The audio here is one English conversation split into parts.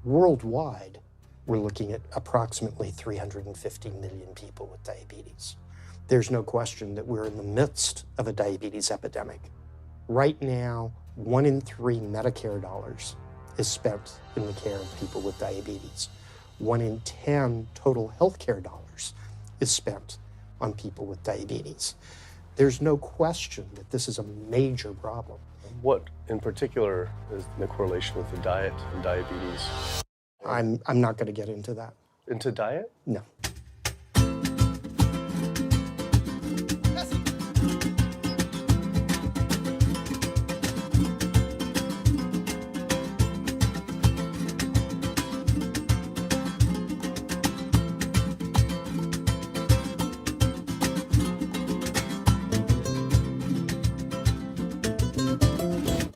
Worldwide, we're looking at approximately 350 million people with diabetes. There's no question that we're in the midst of a diabetes epidemic. Right now, 1 in 3 Medicare dollars is spent in the care of people with diabetes. 1 in 10 total healthcare dollars is spent on people with diabetes. There's no question that this is a major problem. What in particular is the correlation with the diet and diabetes? I'm not going to get into that. Into diet? No.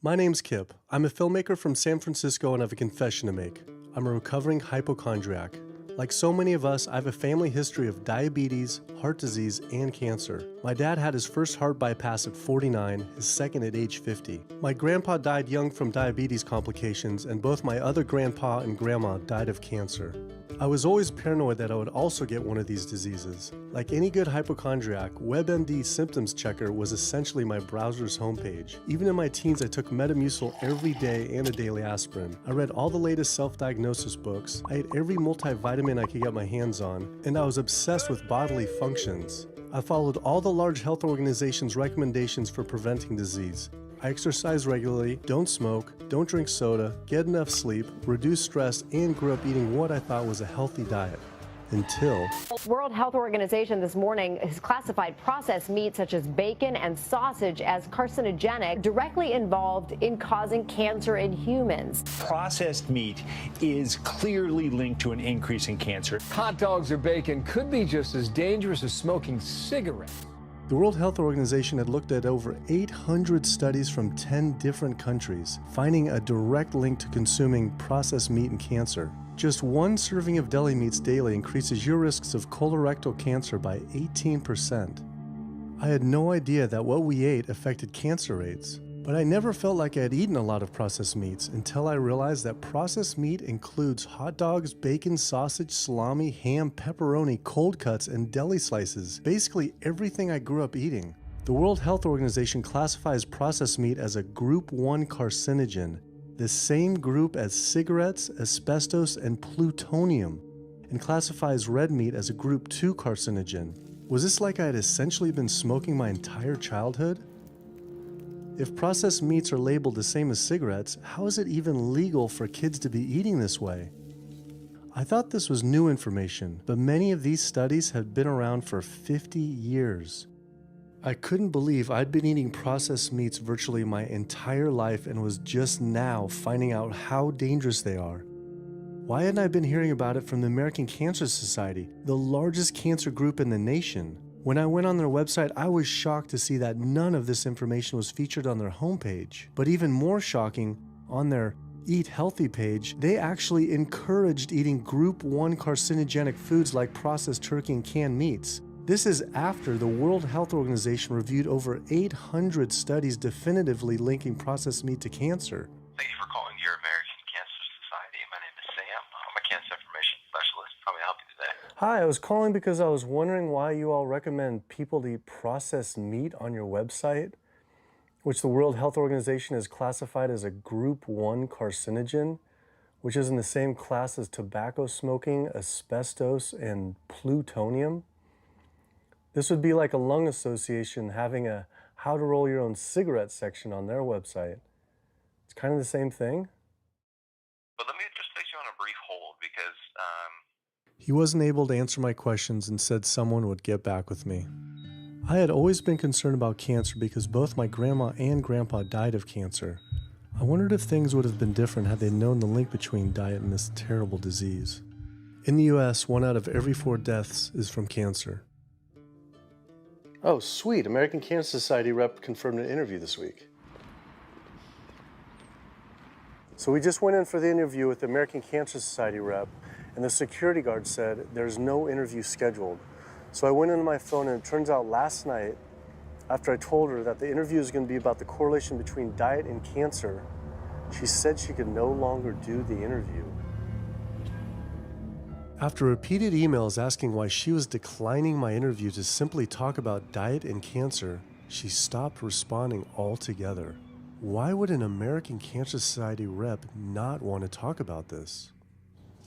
My name's Kip. I'm a filmmaker from San Francisco and I have a confession to make. I'm a recovering hypochondriac. Like so many of us, I have a family history of diabetes, heart disease, and cancer. My dad had his first heart bypass at 49, his second at age 50. My grandpa died young from diabetes complications, and both my other grandpa and grandma died of cancer. I was always paranoid that I would also get one of these diseases. Like any good hypochondriac, WebMD Symptoms Checker was essentially my browser's homepage. Even in my teens, I took Metamucil every day and a daily aspirin. I read all the latest self-diagnosis books, I ate every multivitamin I could get my hands on, and I was obsessed with bodily functions. I followed all the large health organizations' recommendations for preventing disease. I exercise regularly, don't smoke, don't drink soda, get enough sleep, reduce stress, and grew up eating what I thought was a healthy diet. Until World Health Organization this morning has classified processed meat such as bacon and sausage as carcinogenic, directly involved in causing cancer in humans. Processed meat is clearly linked to an increase in cancer. Hot dogs or bacon could be just as dangerous as smoking cigarettes. the World Health Organization had looked at over 800 studies from 10 different countries, finding a direct link to consuming processed meat and cancer. Just one serving of deli meats daily increases your risks of colorectal cancer by 18%. I had no idea that what we ate affected cancer rates, but I never felt like I had eaten a lot of processed meats until I realized that processed meat includes hot dogs, bacon, sausage, salami, ham, pepperoni, cold cuts, and deli slices, basically everything I grew up eating. The World Health Organization classifies processed meat as a Group 1 carcinogen, the same group as cigarettes, asbestos, and plutonium, and classifies red meat as a Group 2 carcinogen. Was this like I had essentially been smoking my entire childhood? If processed meats are labeled the same as cigarettes, how is it even legal for kids to be eating this way? I thought this was new information, but many of these studies have been around for 50 years. I couldn't believe I'd been eating processed meats virtually my entire life and was just now finding out how dangerous they are. Why hadn't I been hearing about it from the American Cancer Society, the largest cancer group in the nation? When I went on their website, I was shocked to see that none of this information was featured on their homepage. But even more shocking, on their Eat Healthy page, they actually encouraged eating Group 1 carcinogenic foods like processed turkey and canned meats. This is after the World Health Organization reviewed over 800 studies definitively linking processed meat to cancer. Thank you for calling your American Cancer Society. My name is Sam. I'm a cancer information specialist. How may I help you today? Hi, I was calling because I was wondering why you all recommend people to eat processed meat on your website, which the World Health Organization has classified as a Group 1 carcinogen, which is in the same class as tobacco smoking, asbestos, and plutonium. This would be like a lung association having a how to roll your own cigarette section on their website. It's kind of the same thing. But let me just place you on a brief hold because He wasn't able to answer my questions and said someone would get back with me. I had always been concerned about cancer because both my grandma and grandpa died of cancer. I wondered if things would have been different had they known the link between diet and this terrible disease. In the US, 1 out of every 4 deaths is from cancer. Oh, sweet. American Cancer Society rep confirmed an interview this week. So we just went in for the interview with the American Cancer Society rep, and the security guard said there's no interview scheduled. So I went into my phone, and it turns out last night, after I told her that the interview is going to be about the correlation between diet and cancer, she said she could no longer do the interview. After repeated emails asking why she was declining my interview to simply talk about diet and cancer, she stopped responding altogether. Why would an American Cancer Society rep not want to talk about this?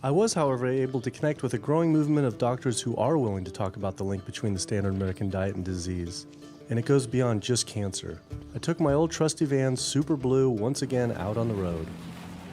I was, however, able to connect with a growing movement of doctors who are willing to talk about the link between the standard American diet and disease. And it goes beyond just cancer. I took my old trusty van, Super Blue, once again out on the road.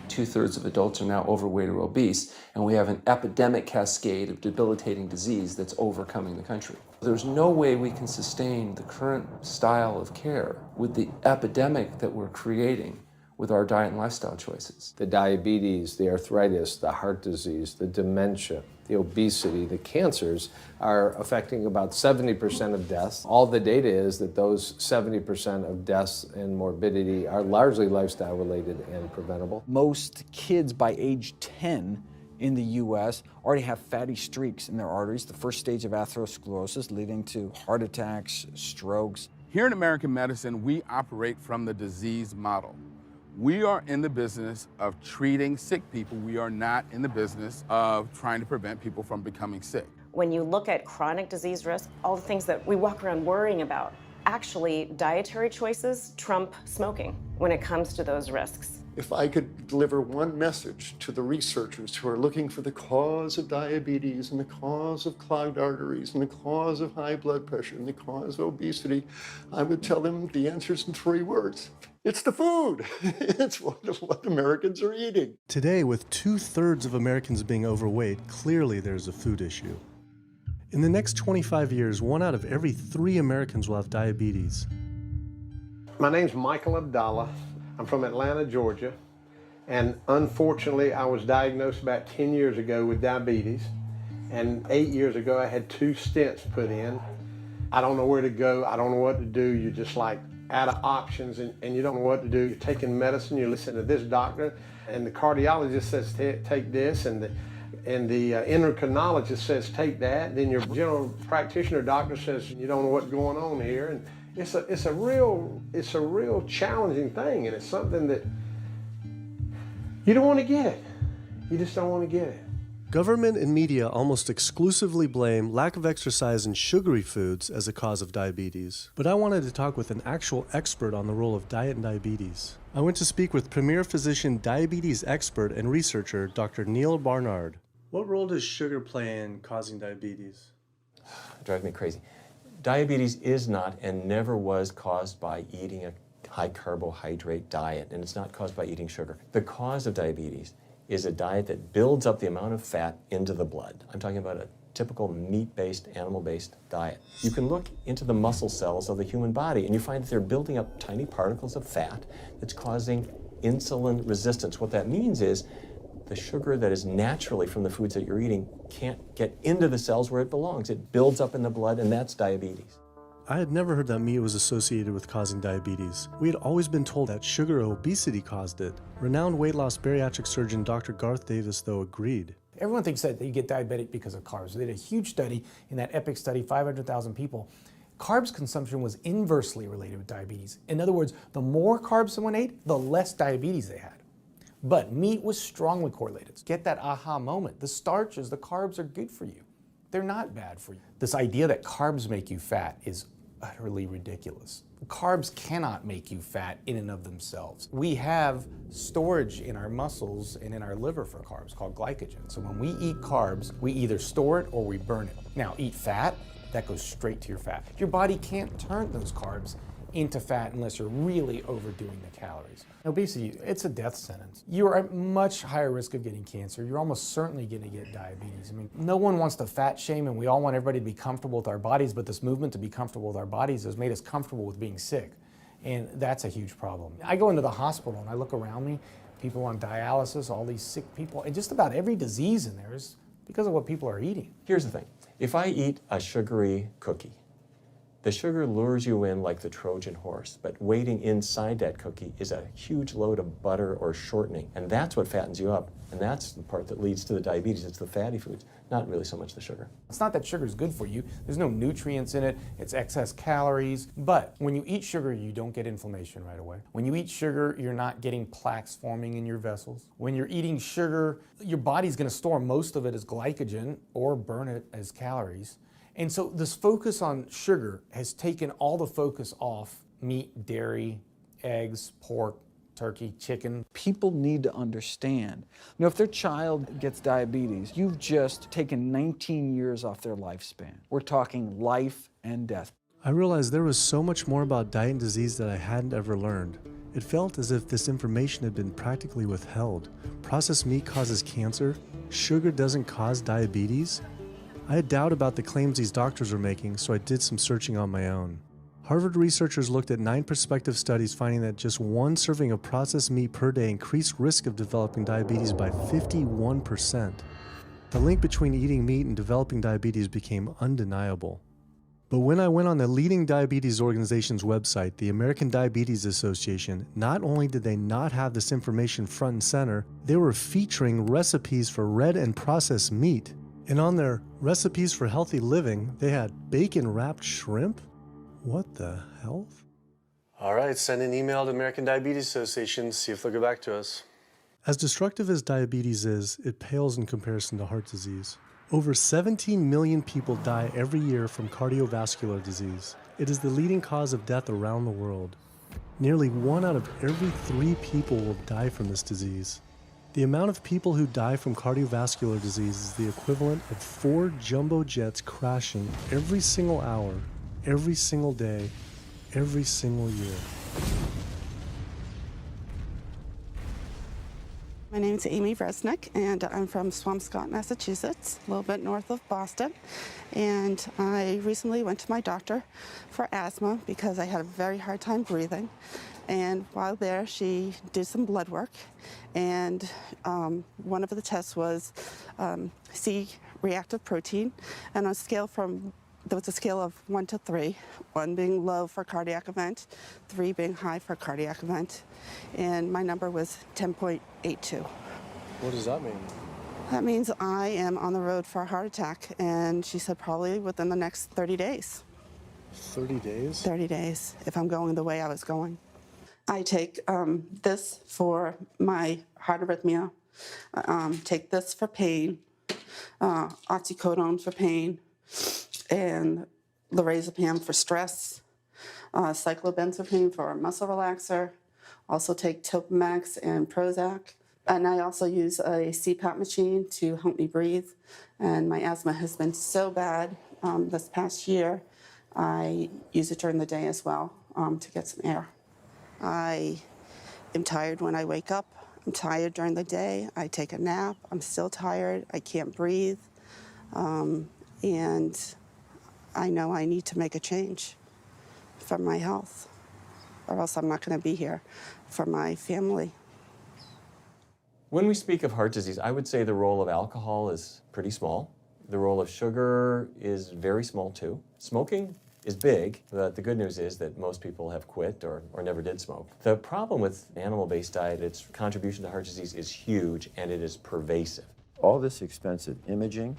2/3 of adults are now overweight or obese, and we have an epidemic cascade of debilitating disease that's overcoming the country. There's no way we can sustain the current style of care with the epidemic that we're creating with our diet and lifestyle choices. The diabetes, the arthritis, the heart disease, the dementia, the obesity, the cancers are affecting about 70% of deaths. All the data is that those 70% of deaths and morbidity are largely lifestyle related and preventable. Most kids by age 10 in the U.S. already have fatty streaks in their arteries, the first stage of atherosclerosis leading to heart attacks, strokes. Here in American medicine, we operate from the disease model. We are in the business of treating sick people. We are not in the business of trying to prevent people from becoming sick. When you look at chronic disease risk, all the things that we walk around worrying about, actually dietary choices trump smoking when it comes to those risks. If I could deliver one message to the researchers who are looking for the cause of diabetes and the cause of clogged arteries and the cause of high blood pressure and the cause of obesity, I would tell them the answer's in 3 words. It's the food. It's what Americans are eating. Today, with 2/3 of Americans being overweight, clearly there's a food issue. In the next 25 years, 1 out of every 3 Americans will have diabetes. My name's Michael Abdallah. I'm from Atlanta, Georgia, and unfortunately I was diagnosed about 10 years ago with diabetes, and 8 years ago I had 2 stents put in. I don't know where to go, I don't know what to do, you're just like out of options and you don't know what to do. You're taking medicine, you listen to this doctor, and the cardiologist says take this, and the endocrinologist says take that, then your general practitioner doctor says you don't know what's going on here. And it's a real challenging thing, and it's something that you don't want to get it. You just don't want to get it. Government and media almost exclusively blame lack of exercise and sugary foods as a cause of diabetes. But I wanted to talk with an actual expert on the role of diet and diabetes. I went to speak with premier physician, diabetes expert, and researcher, Dr. Neil Barnard. What role does sugar play in causing diabetes? It drives me crazy. Diabetes is not and never was caused by eating a high carbohydrate diet, and it's not caused by eating sugar. The cause of diabetes is a diet that builds up the amount of fat into the blood. I'm talking about a typical meat-based, animal-based diet. You can look into the muscle cells of the human body and you find that they're building up tiny particles of fat that's causing insulin resistance. What that means is the sugar that is naturally from the foods that you're eating can't get into the cells where it belongs. It builds up in the blood, and that's diabetes. I had never heard that meat was associated with causing diabetes. We had always been told that sugar or obesity caused it. Renowned weight loss bariatric surgeon Dr. Garth Davis, though, agreed. Everyone thinks that you get diabetic because of carbs. They did a huge study in that EPIC study, 500,000 people. Carbs consumption was inversely related with diabetes. In other words, the more carbs someone ate, the less diabetes they had. But meat was strongly correlated. Get that aha moment. The starches, the carbs are good for you. They're not bad for you. This idea that carbs make you fat is utterly ridiculous. Carbs cannot make you fat in and of themselves. We have storage in our muscles and in our liver for carbs called glycogen. So when we eat carbs, we either store it or we burn it. Now, eat fat, that goes straight to your fat. Your body can't turn those carbs into fat unless you're really overdoing the calories. Obesity, it's a death sentence. You're at much higher risk of getting cancer. You're almost certainly going to get diabetes. I mean, no one wants to fat shame, and we all want everybody to be comfortable with our bodies, but this movement to be comfortable with our bodies has made us comfortable with being sick, and that's a huge problem. I go into the hospital and I look around me, people on dialysis, all these sick people, and just about every disease in there is because of what people are eating. Here's the thing. If I eat a sugary cookie, The sugar lures you in like the Trojan horse, but waiting inside that cookie is a huge load of butter or shortening, and that's what fattens you up, and that's the part that leads to the diabetes. It's the fatty foods, not really so much the sugar. It's not that sugar is good for you. There's no nutrients in it. It's excess calories. But when you eat sugar, you don't get inflammation right away. When you eat sugar, you're not getting plaques forming in your vessels. When you're eating sugar, your body's going to store most of it as glycogen or burn it as calories. And so this focus on sugar has taken all the focus off meat, dairy, eggs, pork, turkey, chicken. People need to understand, if their child gets diabetes, you've just taken 19 years off their lifespan. We're talking life and death. I realized there was so much more about diet and disease that I hadn't ever learned. It felt as if this information had been practically withheld. Processed meat causes cancer. Sugar doesn't cause diabetes. I had doubt about the claims these doctors were making, so I did some searching on my own. Harvard researchers looked at 9 prospective studies finding that just one serving of processed meat per day increased risk of developing diabetes by 51%. The link between eating meat and developing diabetes became undeniable. But when I went on the leading diabetes organization's website, the American Diabetes Association, not only did they not have this information front and center, they were featuring recipes for red and processed meat. And on their recipes for healthy living, they had bacon-wrapped shrimp? What the hell? All right, send an email to American Diabetes Association, see if they'll get back to us. As destructive as diabetes is, it pales in comparison to heart disease. Over 17 million people die every year from cardiovascular disease. It is the leading cause of death around the world. Nearly 1 out of every 3 people will die from this disease. The amount of people who die from cardiovascular disease is the equivalent of 4 jumbo jets crashing every single hour, every single day, every single year. My name is Amy Resnick, and I'm from Swampscott, Massachusetts, a little bit north of Boston. And I recently went to my doctor for asthma because I had a very hard time breathing. And while there, she did some blood work, and one of the tests was C-reactive protein, and on a scale there was a scale of 1 to 3, 1 being low for cardiac event, 3 being high for cardiac event, and my number was 10.82. What does that mean? That means I am on the road for a heart attack, and she said probably within the next 30 days. 30 days? 30 days, if I'm going the way I was going. I take this for my heart arrhythmia, take this for pain, oxycodone for pain, and lorazepam for stress, cyclobenzaprine for a muscle relaxer, also take Topamax and Prozac, and I also use a CPAP machine to help me breathe, and my asthma has been so bad this past year, I use it during the day as well to get some air. I am tired when I wake up. I'm tired during the day. I take a nap. I'm still tired. I can't breathe. And I know I need to make a change for my health, or else I'm not going to be here for my family. When we speak of heart disease, I would say the role of alcohol is pretty small. The role of sugar is very small too. Smoking is big, but the good news is that most people have quit or never did smoke. The problem with animal-based diet, its contribution to heart disease is huge and it is pervasive. All this expensive imaging,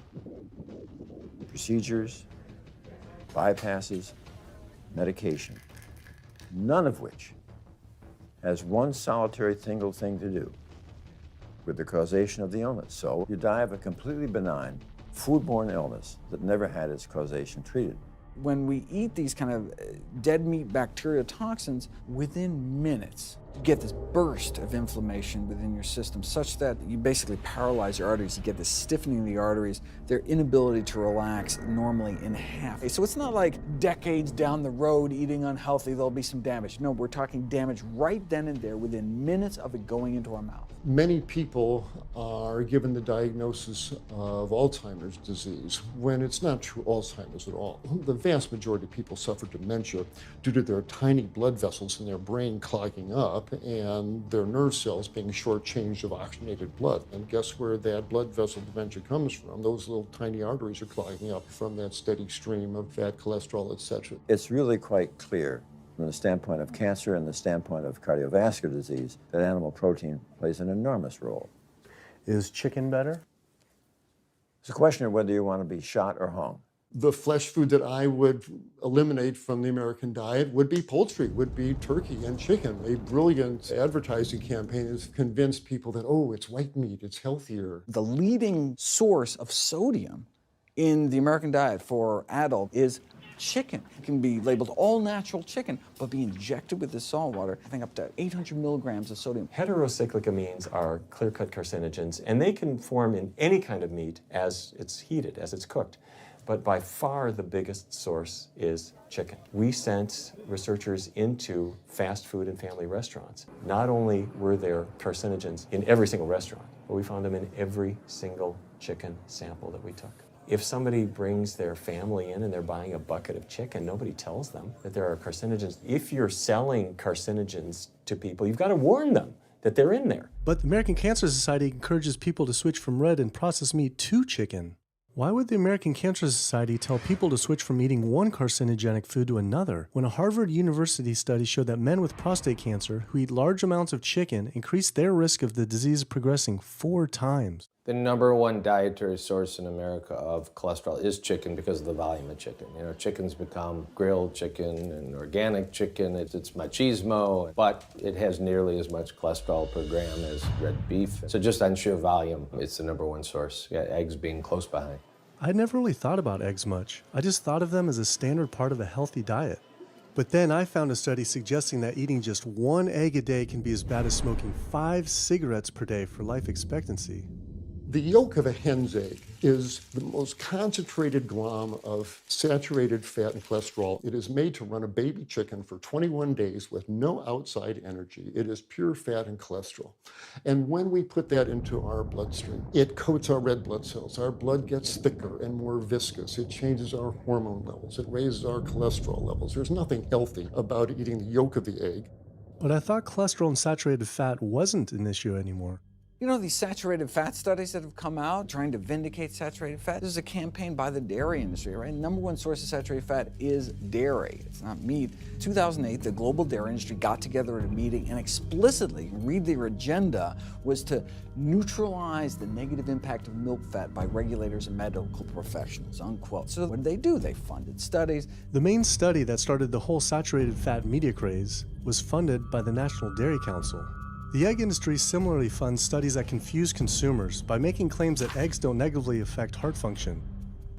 procedures, bypasses, medication, none of which has one solitary single thing to do with the causation of the illness. So you die of a completely benign foodborne illness that never had its causation treated. When we eat these kind of dead meat bacteria toxins, within minutes, you get this burst of inflammation within your system such that you basically paralyze your arteries. You get this stiffening of the arteries, their inability to relax normally in half. So it's not like decades down the road eating unhealthy, there'll be some damage. No, we're talking damage right then and there within minutes of it going into our mouth. Many people are given the diagnosis of Alzheimer's disease when it's not true Alzheimer's at all. The vast majority of people suffer dementia due to their tiny blood vessels in their brain clogging up and their nerve cells being shortchanged of oxygenated blood. And guess where that blood vessel dementia comes from? Those little tiny arteries are clogging up from that steady stream of fat, cholesterol, etc. It's really quite clear from the standpoint of cancer and the standpoint of cardiovascular disease that animal protein plays an enormous role. Is chicken better? It's a question of whether you want to be shot or hung. The flesh food that I would eliminate from the American diet would be poultry, would be turkey and chicken. A brilliant advertising campaign has convinced people that, oh, it's white meat, it's healthier. The leading source of sodium in the American diet for adult is chicken. It can be labeled all natural chicken, but be injected with this salt water, I think up to 800 milligrams of sodium. Heterocyclic amines are clear-cut carcinogens, and they can form in any kind of meat as it's heated, as it's cooked. But by far the biggest source is chicken. We sent researchers into fast food and family restaurants. Not only were there carcinogens in every single restaurant, but we found them in every single chicken sample that we took. If somebody brings their family in and they're buying a bucket of chicken, nobody tells them that there are carcinogens. If you're selling carcinogens to people, you've got to warn them that they're in there. But the American Cancer Society encourages people to switch from red and processed meat to chicken. Why would the American Cancer Society tell people to switch from eating one carcinogenic food to another when a Harvard University study showed that men with prostate cancer who eat large amounts of chicken increase their risk of the disease progressing 4 times? The number one dietary source in America of cholesterol is chicken because of the volume of chicken. You know, chicken's become grilled chicken and organic chicken. It's machismo, but it has nearly as much cholesterol per gram as red beef. So just on sheer volume, it's the number one source. Yeah, eggs being close behind. I'd never really thought about eggs much. I just thought of them as a standard part of a healthy diet. But then I found a study suggesting that eating just 1 egg a day can be as bad as smoking 5 cigarettes per day for life expectancy. The yolk of a hen's egg is the most concentrated glom of saturated fat and cholesterol. It is made to run a baby chicken for 21 days with no outside energy. It is pure fat and cholesterol. And when we put that into our bloodstream, it coats our red blood cells. Our blood gets thicker and more viscous. It changes our hormone levels. It raises our cholesterol levels. There's nothing healthy about eating the yolk of the egg. But I thought cholesterol and saturated fat wasn't an issue anymore. You know, these saturated fat studies that have come out trying to vindicate saturated fat, this is a campaign by the dairy industry, right? Number one source of saturated fat is dairy. It's not meat. 2008, the global dairy industry got together at a meeting and explicitly, read their agenda, was to neutralize the negative impact of milk fat by regulators and medical professionals, unquote. So what did they do? They funded studies. The main study that started the whole saturated fat media craze was funded by the National Dairy Council. The egg industry similarly funds studies that confuse consumers by making claims that eggs don't negatively affect heart function.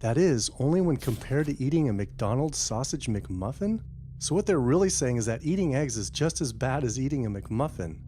That is, only when compared to eating a McDonald's sausage McMuffin? So what they're really saying is that eating eggs is just as bad as eating a McMuffin.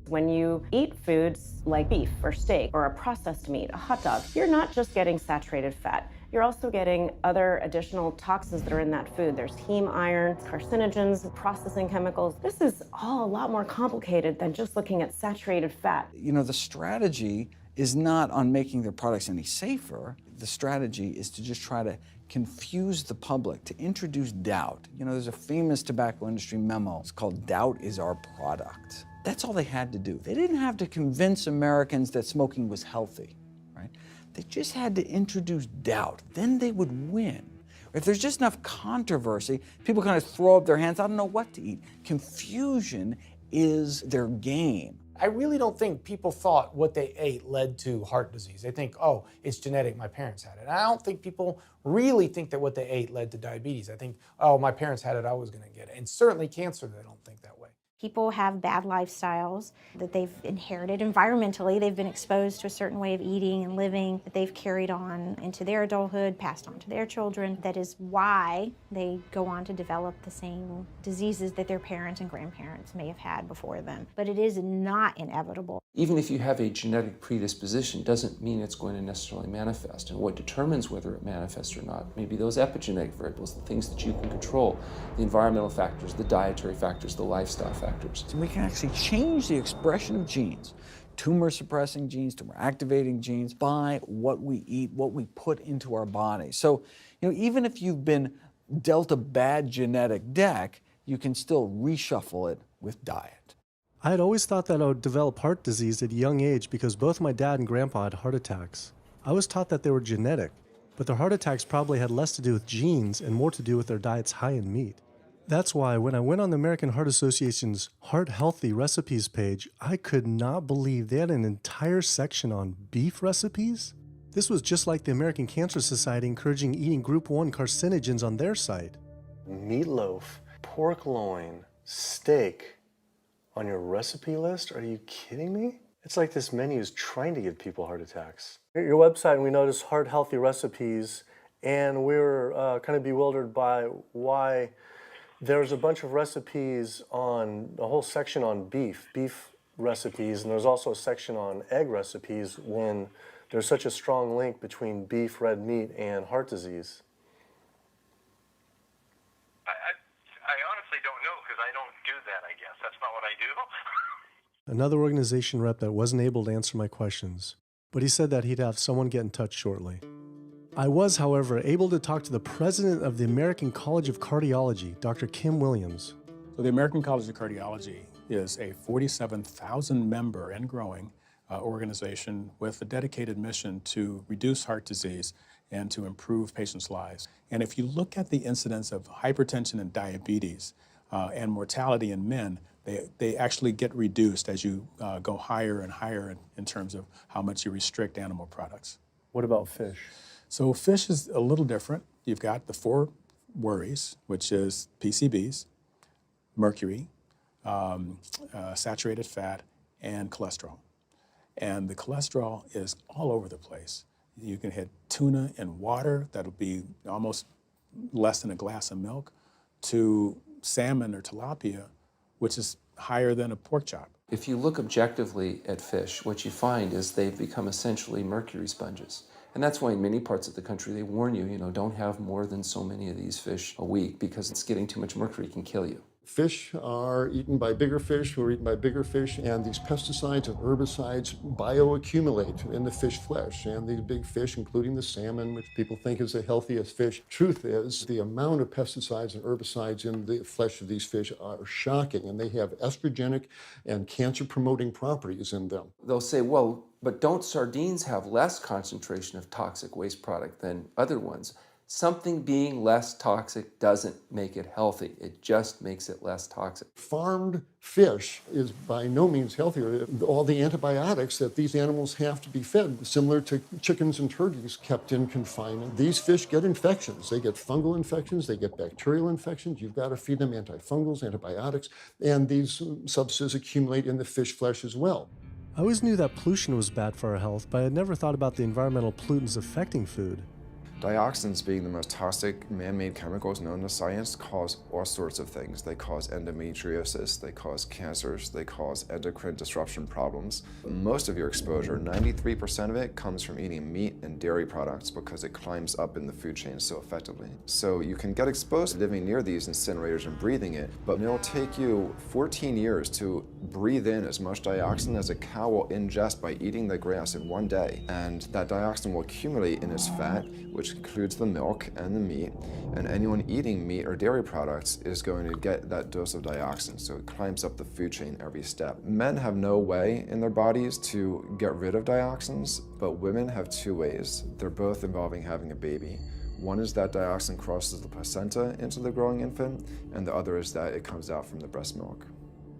When you eat foods like beef or steak or a processed meat, a hot dog, you're not just getting saturated fat. You're also getting other additional toxins that are in that food. There's heme iron, carcinogens, processing chemicals. This is all a lot more complicated than just looking at saturated fat. You know, the strategy is not on making their products any safer. The strategy is to just try to confuse the public, to introduce doubt. You know, there's a famous tobacco industry memo. It's called "Doubt is Our Product." That's all they had to do. They didn't have to convince Americans that smoking was healthy, right? They just had to introduce doubt. Then they would win. If there's just enough controversy, people kind of throw up their hands, I don't know what to eat. Confusion is their game. I really don't think people thought what they ate led to heart disease. They think, oh, it's genetic, my parents had it. And I don't think people really think that what they ate led to diabetes. I think, oh, my parents had it, I was gonna get it. And certainly cancer, they don't think that way. People have bad lifestyles that they've inherited environmentally. They've been exposed to a certain way of eating and living that they've carried on into their adulthood, passed on to their children. That is why they go on to develop the same diseases that their parents and grandparents may have had before them. But it is not inevitable. Even if you have a genetic predisposition, doesn't mean it's going to necessarily manifest. And what determines whether it manifests or not may be those epigenetic variables, the things that you can control, the environmental factors, the dietary factors, the lifestyle factors. So we can actually change the expression of genes tumor suppressing genes, tumor activating genes by what we eat, what we put into our body. So, even if you've been dealt a bad genetic deck, you can still reshuffle it with diet. I had always thought that I would develop heart disease at a young age because both my dad and grandpa had heart attacks. I was taught that they were genetic, but their heart attacks probably had less to do with genes and more to do with their diets high in meat. That's why when I went on the American Heart Association's Heart Healthy Recipes page, I could not believe they had an entire section on beef recipes. This was just like the American Cancer Society encouraging eating Group 1 carcinogens on their site. Meatloaf, pork loin, steak on your recipe list? Are you kidding me? It's like this menu is trying to give people heart attacks. At your website, we noticed Heart Healthy Recipes, and we were kind of bewildered by why there's a bunch of recipes on a whole section on beef recipes, and there's also a section on egg recipes when there's such a strong link between beef, red meat, and heart disease. I honestly don't know because I don't do that, I guess. That's not what I do. Another organization rep that wasn't able to answer my questions, but he said that he'd have someone get in touch shortly. I was, however, able to talk to the president of the American College of Cardiology, Dr. Kim Williams. So the American College of Cardiology is a 47,000 member and growing organization with a dedicated mission to reduce heart disease and to improve patients' lives. And if you look at the incidence of hypertension and diabetes and mortality in men, they actually get reduced as you go higher and higher in terms of how much you restrict animal products. What about fish? So fish is a little different. You've got the 4 worries, which is PCBs, mercury, saturated fat, and cholesterol. And the cholesterol is all over the place. You can hit tuna in water, that'll be almost less than a glass of milk, to salmon or tilapia, which is higher than a pork chop. If you look objectively at fish, what you find is they've become essentially mercury sponges. And that's why in many parts of the country they warn you, don't have more than so many of these fish a week because it's getting too much mercury can kill you. Fish are eaten by bigger fish who are eaten by bigger fish, and these pesticides and herbicides bioaccumulate in the fish flesh. And these big fish, including the salmon, which people think is the healthiest fish, truth is the amount of pesticides and herbicides in the flesh of these fish are shocking, and they have estrogenic and cancer-promoting properties in them. They'll say, well, but don't sardines have less concentration of toxic waste product than other ones? Something being less toxic doesn't make it healthy. It just makes it less toxic. Farmed fish is by no means healthier. All the antibiotics that these animals have to be fed, similar to chickens and turkeys kept in confinement. These fish get infections. They get fungal infections, they get bacterial infections. You've got to feed them antifungals, antibiotics, and these substances accumulate in the fish flesh as well. I always knew that pollution was bad for our health, but I had never thought about the environmental pollutants affecting food. Dioxins, being the most toxic man-made chemicals known to science, cause all sorts of things. They cause endometriosis, they cause cancers, they cause endocrine disruption problems. Most of your exposure, 93% of it, comes from eating meat and dairy products because it climbs up in the food chain so effectively. So you can get exposed to living near these incinerators and breathing it, but it'll take you 14 years to breathe in as much dioxin as a cow will ingest by eating the grass in one day. And that dioxin will accumulate in its fat, which includes the milk and the meat, and anyone eating meat or dairy products is going to get that dose of dioxin, so it climbs up the food chain every step. Men have no way in their bodies to get rid of dioxins, but women have 2 ways. They're both involving having a baby. One is that dioxin crosses the placenta into the growing infant, and the other is that it comes out from the breast milk.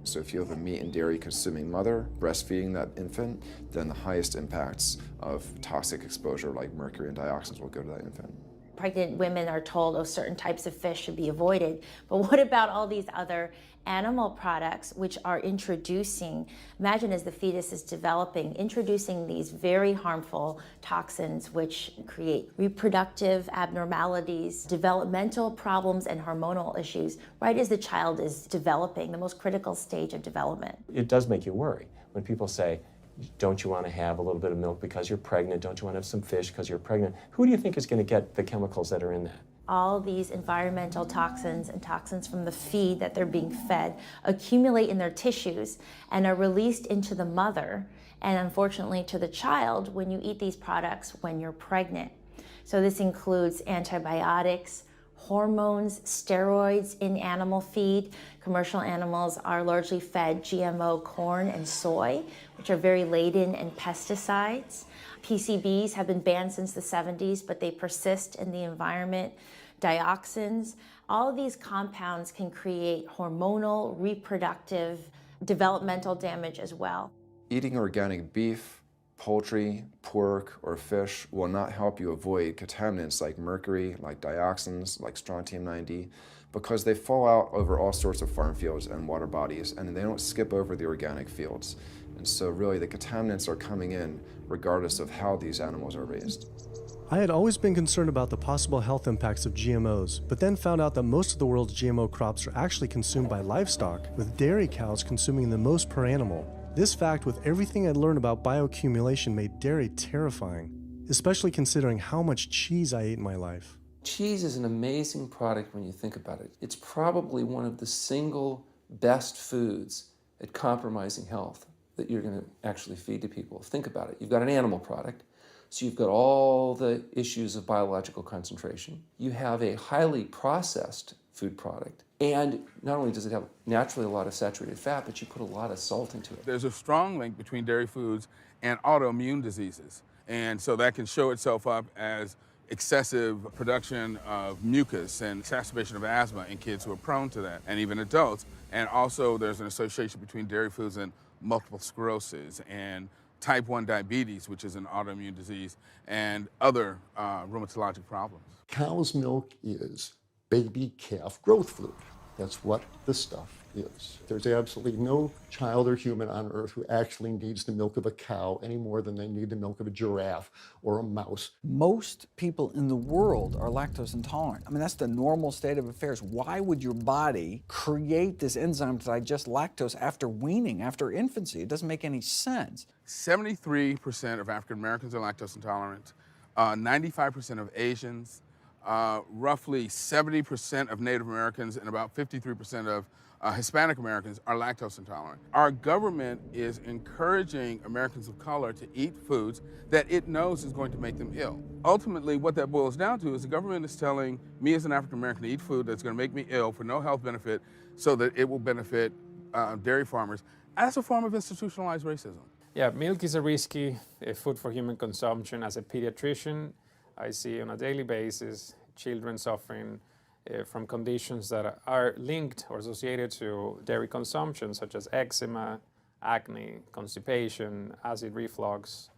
So if you have a meat and dairy consuming mother breastfeeding that infant, then the highest impacts of toxic exposure like mercury and dioxins will go to that infant. Pregnant women are told, oh, certain types of fish should be avoided. But what about all these other animal products which are introducing, imagine as the fetus is developing, introducing these very harmful toxins which create reproductive abnormalities, developmental problems, and hormonal issues right as the child is developing, the most critical stage of development. It does make you worry when people say, don't you want to have a little bit of milk because you're pregnant? Don't you want to have some fish because you're pregnant? Who do you think is going to get the chemicals that are in that? All these environmental toxins and toxins from the feed that they're being fed accumulate in their tissues and are released into the mother. and unfortunately to the child when you eat these products when you're pregnant. So this includes antibiotics, hormones, steroids in animal feed. Commercial animals are largely fed GMO corn and soy, which are very laden in pesticides. PCBs have been banned since the 70s, but they persist in the environment. Dioxins, all of these compounds can create hormonal, reproductive, developmental damage as well. Eating organic beef, poultry, pork, or fish will not help you avoid contaminants like mercury, like dioxins, like strontium-90, because they fall out over all sorts of farm fields and water bodies, and they don't skip over the organic fields. And so really the contaminants are coming in regardless of how these animals are raised. I had always been concerned about the possible health impacts of GMOs, but then found out that most of the world's GMO crops are actually consumed by livestock, with dairy cows consuming the most per animal. This fact, with everything I'd learned about bioaccumulation, made dairy terrifying, especially considering how much cheese I ate in my life. Cheese is an amazing product when you think about it. It's probably one of the single best foods at compromising health that you're going to actually feed to people. Think about it. You've got an animal product, so you've got all the issues of biological concentration. You have a highly processed food product, and not only does it have naturally a lot of saturated fat, but you put a lot of salt into it. There's a strong link between dairy foods and autoimmune diseases, and so that can show itself up as excessive production of mucus and exacerbation of asthma in kids who are prone to that, and even adults. And also there's an association between dairy foods and multiple sclerosis and type 1 diabetes, which is an autoimmune disease, and other rheumatologic problems. Cow's milk is baby calf growth fluid. That's what the stuff is. There's absolutely no child or human on earth who actually needs the milk of a cow any more than they need the milk of a giraffe or a mouse. Most people in the world are lactose intolerant. I mean, that's the normal state of affairs. Why would your body create this enzyme to digest lactose after weaning, after infancy? It doesn't make any sense. 73% of African Americans are lactose intolerant, 95% of Asians, roughly 70% of Native Americans, and about 53% of Hispanic Americans are lactose intolerant. Our government is encouraging Americans of color to eat foods that it knows is going to make them ill. Ultimately, what that boils down to is the government is telling me as an African American to eat food that's going to make me ill for no health benefit so that it will benefit dairy farmers. That's a form of institutionalized racism. Yeah, milk is a risky food for human consumption. As a pediatrician, I see on a daily basis children suffering from conditions that are linked or associated to dairy consumption, such as eczema, acne, constipation, acid reflux,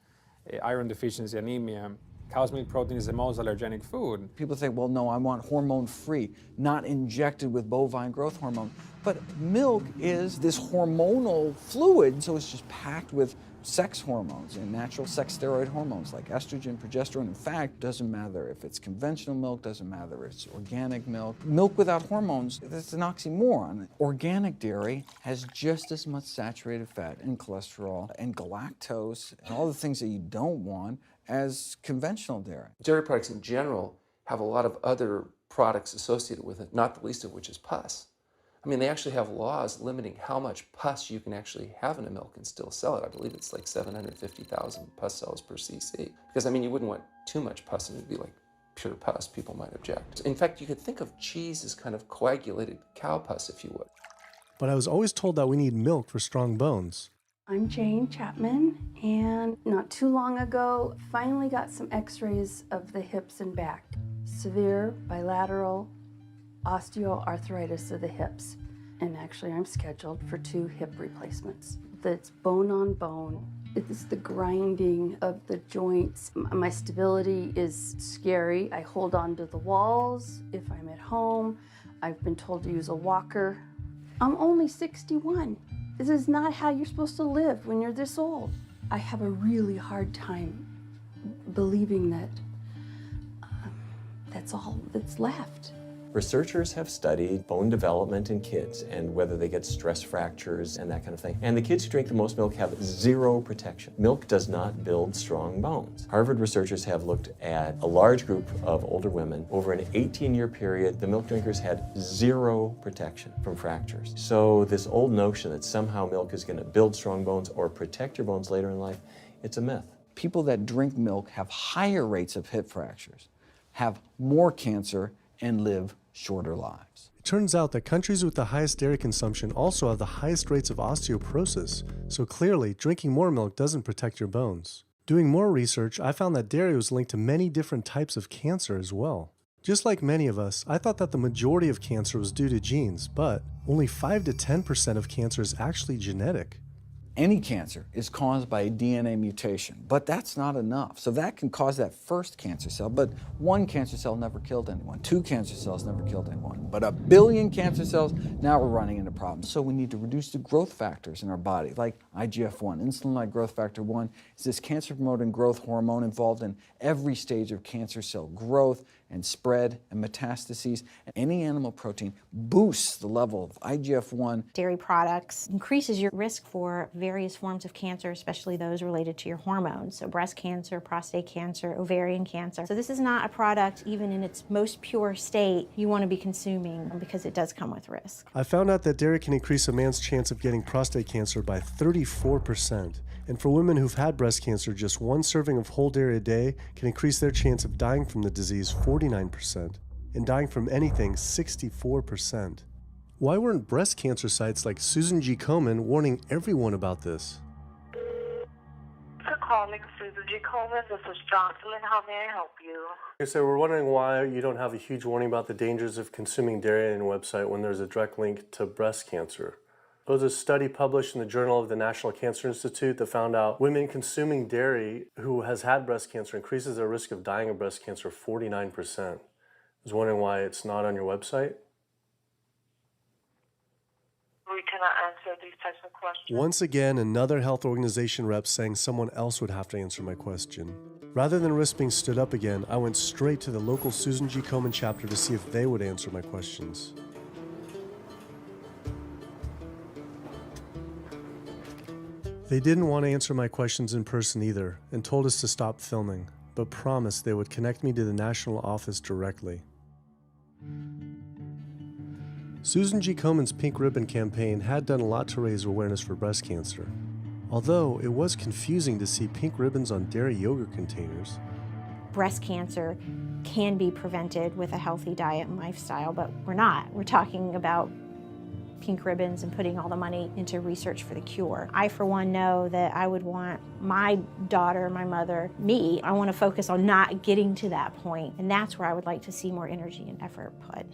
iron deficiency, anemia. Cow's milk protein is the most allergenic food. People say, well, no, I want hormone-free, not injected with bovine growth hormone. But milk is this hormonal fluid, so it's just packed with sex hormones and natural sex steroid hormones like estrogen, progesterone. In fact, doesn't matter if it's conventional milk, doesn't matter if it's organic milk. Milk without hormones, that's an oxymoron. Organic dairy has just as much saturated fat and cholesterol and galactose and all the things that you don't want as conventional dairy. Dairy products in general have a lot of other products associated with it, not the least of which is pus. I mean, they actually have laws limiting how much pus you can actually have in a milk and still sell it. I believe it's like 750,000 pus cells per cc. Because, I mean, you wouldn't want too much pus and it'd be like pure pus. People might object. In fact, you could think of cheese as kind of coagulated cow pus, if you would. But I was always told that we need milk for strong bones. I'm Jane Chapman, and not too long ago, finally got some x-rays of the hips and back. Severe bilateral osteoarthritis of the hips. And actually, I'm scheduled for 2 hip replacements. That's bone on bone. It's the grinding of the joints. My stability is scary. I hold on to the walls if I'm at home. I've been told to use a walker. I'm only 61. This is not how you're supposed to live when you're this old. I have a really hard time believing that that's all that's left. Researchers have studied bone development in kids and whether they get stress fractures and that kind of thing. And the kids who drink the most milk have zero protection. Milk does not build strong bones. Harvard researchers have looked at a large group of older women. Over an 18-year period, the milk drinkers had zero protection from fractures. So this old notion that somehow milk is going to build strong bones or protect your bones later in life, it's a myth. People that drink milk have higher rates of hip fractures, have more cancer, and live shorter lives. It turns out that countries with the highest dairy consumption also have the highest rates of osteoporosis, so clearly drinking more milk doesn't protect your bones. Doing more research, I found that dairy was linked to many different types of cancer as well. Just like many of us, I thought that the majority of cancer was due to genes, but only 5 to 10% of cancer is actually genetic. Any cancer is caused by a DNA mutation, but that's not enough. So that can cause that first cancer cell, but one cancer cell never killed anyone. 2 cancer cells never killed anyone. But 1 billion cancer cells, now we're running into problems. So we need to reduce the growth factors in our body, like IGF-1. Insulin-like growth factor 1 is this cancer-promoting growth hormone involved in every stage of cancer cell growth and spread and metastases. Any animal protein boosts the level of IGF-1. Dairy products increases your risk for various forms of cancer, especially those related to your hormones. So breast cancer, prostate cancer, ovarian cancer. So this is not a product, even in its most pure state, you want to be consuming because it does come with risk. I found out that dairy can increase a man's chance of getting prostate cancer by 34%. And for women who've had breast cancer, just 1 serving of whole dairy a day can increase their chance of dying from the disease 49%, and dying from anything 64%. Why weren't breast cancer sites like Susan G. Komen warning everyone about this? For calling Susan G. Komen, this is Jocelyn. How may I help you? So we're wondering why you don't have a huge warning about the dangers of consuming dairy on your website when there's a direct link to breast cancer. There was a study published in the Journal of the National Cancer Institute that found out women consuming dairy who has had breast cancer increases their risk of dying of breast cancer 49%. I was wondering why it's not on your website. We cannot answer these types of questions. Once again, another health organization rep saying someone else would have to answer my question. Rather than risk being stood up again, I went straight to the local Susan G. Komen chapter to see if they would answer my questions. They didn't want to answer my questions in person either, and told us to stop filming, but promised they would connect me to the national office directly. Susan G. Komen's Pink Ribbon campaign had done a lot to raise awareness for breast cancer, although it was confusing to see pink ribbons on dairy yogurt containers. Breast cancer can be prevented with a healthy diet and lifestyle, but we're not. We're talking about pink ribbons and putting all the money into research for the cure. I, for one, know that I would want my daughter, my mother, me, I want to focus on not getting to that point, and that's where I would like to see more energy and effort put.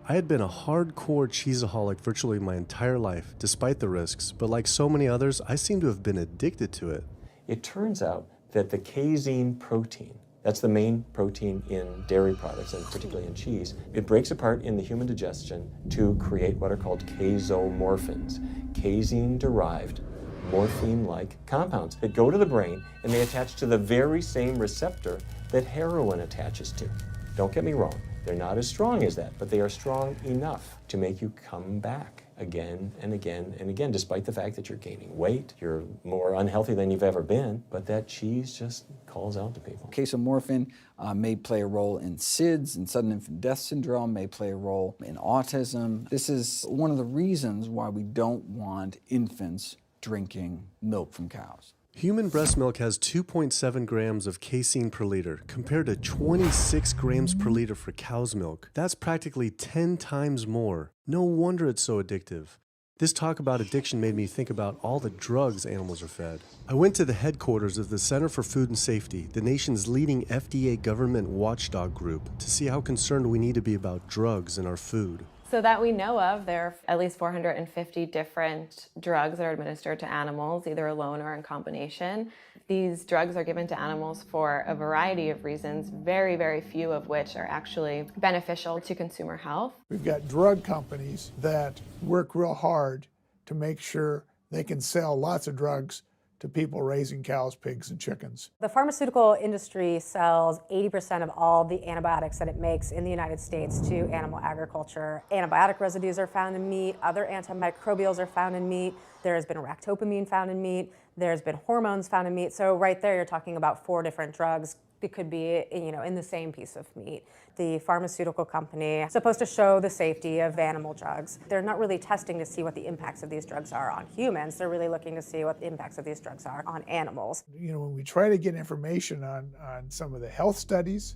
I had been a hardcore cheeseaholic virtually my entire life, despite the risks, but like so many others, I seem to have been addicted to it. It turns out that the casein protein, that's the main protein in dairy products, and particularly in cheese, it breaks apart in the human digestion to create what are called casomorphins, casein-derived morphine-like compounds that go to the brain and they attach to the very same receptor that heroin attaches to. Don't get me wrong, they're not as strong as that, but they are strong enough to make you come back again and again and again, despite the fact that you're gaining weight, you're more unhealthy than you've ever been, but that cheese just calls out to people. Casomorphin may play a role in SIDS, and sudden infant death syndrome, may play a role in autism. This is one of the reasons why we don't want infants drinking milk from cows. Human breast milk has 2.7 grams of casein per liter, compared to 26 grams per liter for cow's milk. That's practically 10 times more. No wonder it's so addictive. This talk about addiction made me think about all the drugs animals are fed. I went to the headquarters of the Center for Food and Safety, the nation's leading FDA government watchdog group, to see how concerned we need to be about drugs in our food. So that we know of, there are at least 450 different drugs that are administered to animals, either alone or in combination. These drugs are given to animals for a variety of reasons, very, very few of which are actually beneficial to consumer health. We've got drug companies that work real hard to make sure they can sell lots of drugs to people raising cows, pigs, and chickens. The pharmaceutical industry sells 80% of all the antibiotics that it makes in the United States to animal agriculture. Antibiotic residues are found in meat, other antimicrobials are found in meat, there has been ractopamine found in meat, there's been hormones found in meat. So right there you're talking about 4 different drugs. It could be, in the same piece of meat. The pharmaceutical company is supposed to show the safety of animal drugs. They're not really testing to see what the impacts of these drugs are on humans. They're really looking to see what the impacts of these drugs are on animals. When we try to get information on some of the health studies